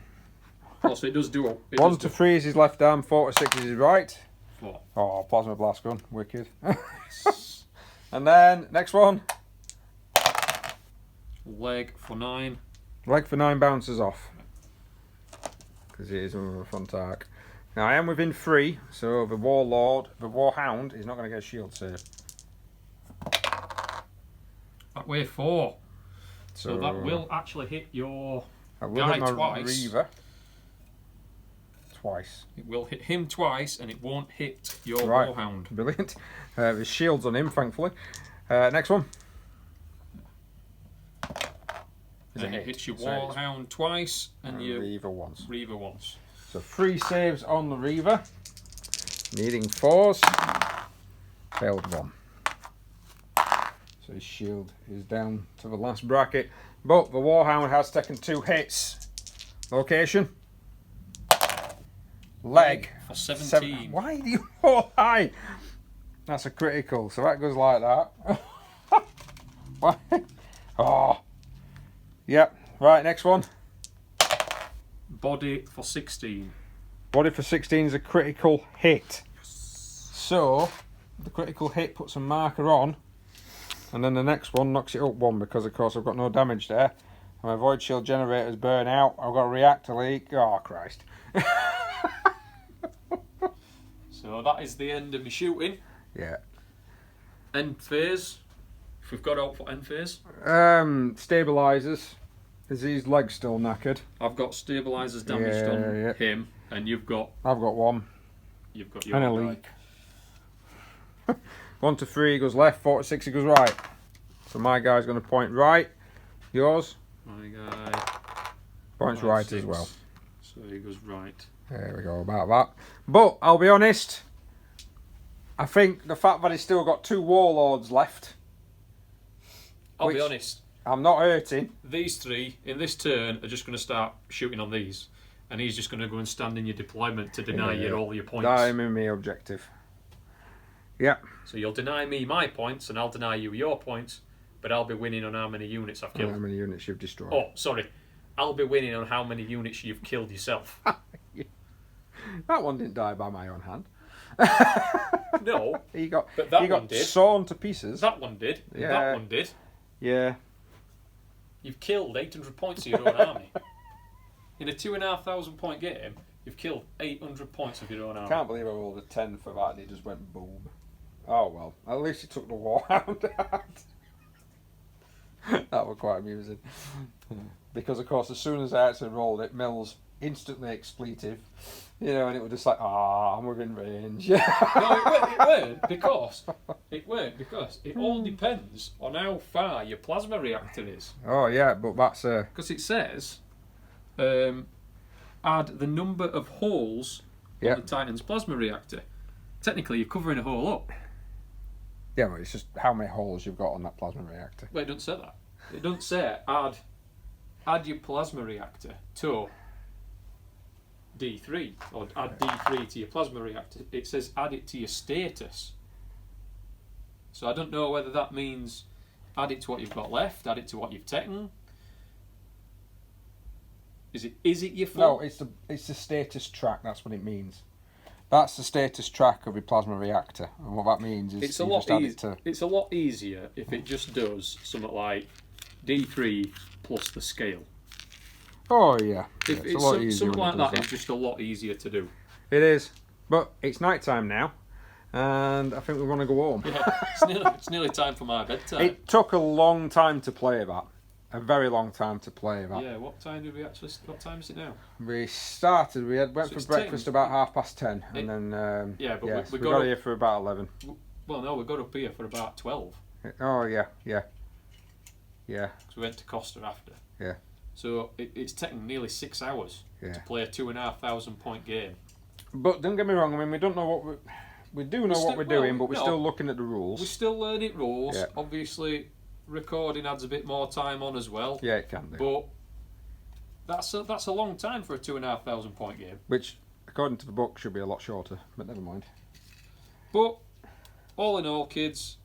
Oh, so it does dual. 1 to 3 is his left arm, 4 to 6 is his right. 4. Oh, plasma blast gun. Wicked. And then, next one. Leg for 9. Leg for 9 bounces off. Because it is a front arc. Now, I am within 3, so the Warlord, the Warhound, is not going to get a shield save. That way 4. So that So will actually hit your... I will guy hit my twice. Reaver. Twice. It will hit him twice, and it won't hit your Right. Warhound. Brilliant. His shield's on him, thankfully. Next one. And it hits your Warhound twice, and your Reaver once. Reaver once. So 3 saves on the Reaver. Needing 4s. Failed 1. So his shield is down to the last bracket. But the Warhound has taken 2 hits. Location. Leg. For 17. Why do you roll high? That's a critical. So that goes like that. Why? Oh. Yep. Right, next one. Body for 16. Body for 16 is a critical hit. So, the critical hit puts a marker on, and then the next one knocks it up 1 because, of course, I've got no damage there. And my void shield generators burn out. I've got a reactor leak. Oh, Christ. So that is the end of my shooting. Yeah. End phase. If we've got out for end phase. Stabilizers. Is his leg still knackered? I've got stabilizers damaged on him, and you've got. I've got 1. You've got your And a guy. leak. 1 to 3 goes left, 4 to 6 he goes right. So my guy's going to point right. Yours? My guy Points right as well. So he goes right. There we go about that. But I'll be honest, I think the fact that he's still got 2 warlords left. I'll be honest. I'm not hurting. These 3 in this turn are just going to start shooting on these, and he's just going to go and stand in your deployment to deny you all your points. I'm in my objective. Yeah. So you'll deny me my points, and I'll deny you your points, but I'll be winning on how many units I've killed. How many units you've destroyed? Oh, sorry. I'll be winning on how many units you've killed yourself. That one didn't die by my own hand. No, he got one did. sawn to pieces. That one did. Yeah. That one did. Yeah. You've killed 800 points of your own army. In a 2,500 point game, you've killed 800 points of your own army. Can't believe I rolled a 10 for that and he just went boom. Oh well, at least he took the Warhound out. That was quite amusing. Because of course, as soon as I actually rolled it, Mills instantly expletive. You know, and it was just like, I'm within range. No, it weren't because it all depends on how far your plasma reactor is. Oh yeah, but that's Because it says, add the number of holes on the Titan's plasma reactor. Technically, you're covering a hole up. Yeah, but it's just how many holes you've got on that plasma reactor. Well, it doesn't say that. It doesn't say add your plasma reactor to D3, or add D3 to your plasma reactor. It says add it to your status. So I don't know whether that means add it to what you've got left, add it to what you've taken. Is it your fault? No, it's the status track. That's what it means. That's the status track of your plasma reactor, and what that means is It's a lot easier if it just does something like D3 plus the scale. Oh yeah, If it's a lot easier. Something like when it does that is just a lot easier to do. It is, but it's night time now, and I think we want to go home. Yeah, it's nearly time for my bedtime. It took a long time to play that. A very long time to play that. Yeah, what time did we actually... What time is it now? We went for breakfast about 10:30, and then we got here for about 11. Well, no, we got up here for about 12. Oh yeah. Because we went to Costa after. Yeah. So it's taken nearly 6 hours to play a 2,500 point game. But don't get me wrong. I mean, we don't know what we do know what we're doing, but we're still looking at the rules. We're still learning rules. Yeah. Obviously, recording adds a bit more time on as well. Yeah, it can do. But that's a long time for a 2,500 point game. Which, according to the book, should be a lot shorter. But never mind. But all in all, kids,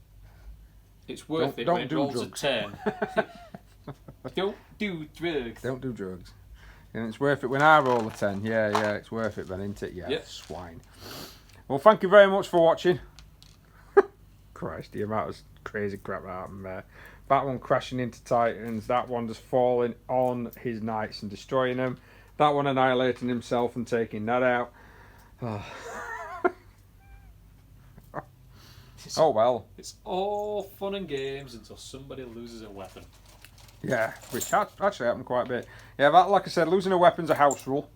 it's worth it when it rolls a 10. Don't do drugs. Don't do drugs. And it's worth it when I roll a 10. Yeah, it's worth it then, isn't it? Yeah, swine. Well, thank you very much for watching. Christ, the amount of crazy crap that happened there. That one crashing into Titans. That one just falling on his knights and destroying them. That one annihilating himself and taking that out. Oh well. It's all fun and games until somebody loses a weapon. Yeah, which actually happened quite a bit. Yeah, that, like I said, losing a weapon's a house rule.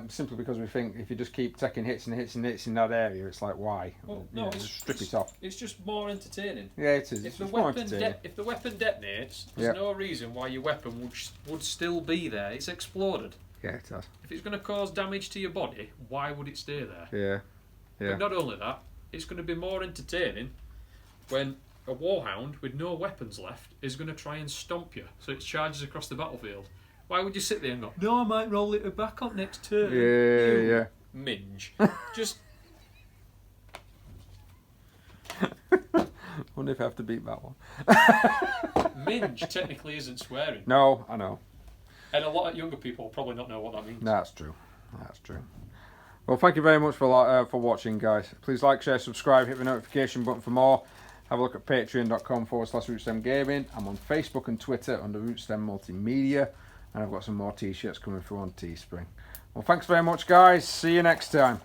Simply because we think if you just keep taking hits and hits and hits in that area, it's like, why? Well, no, just strip it off. It's just more entertaining. Yeah, it is. If the weapon detonates, there's no reason why your weapon would still be there. It's exploded. Yeah, it does. If it's going to cause damage to your body, why would it stay there? Yeah. But not only that, it's going to be more entertaining when a warhound with no weapons left is going to try and stomp you, so it charges across the battlefield. Why would you sit there and go, no, I might roll it back on next turn? Yeah. Minge. Just... Wonder if I have to beat that one. Minge technically isn't swearing. No, I know. And a lot of younger people will probably not know what that means. That's true. That's true. Well, thank you very much for watching, guys. Please like, share, subscribe, hit the notification button for more. Have a look at patreon.com/Rootstem Gaming. I'm on Facebook and Twitter under Rootstem Multimedia. And I've got some more t-shirts coming through on Teespring. Well, thanks very much, guys. See you next time.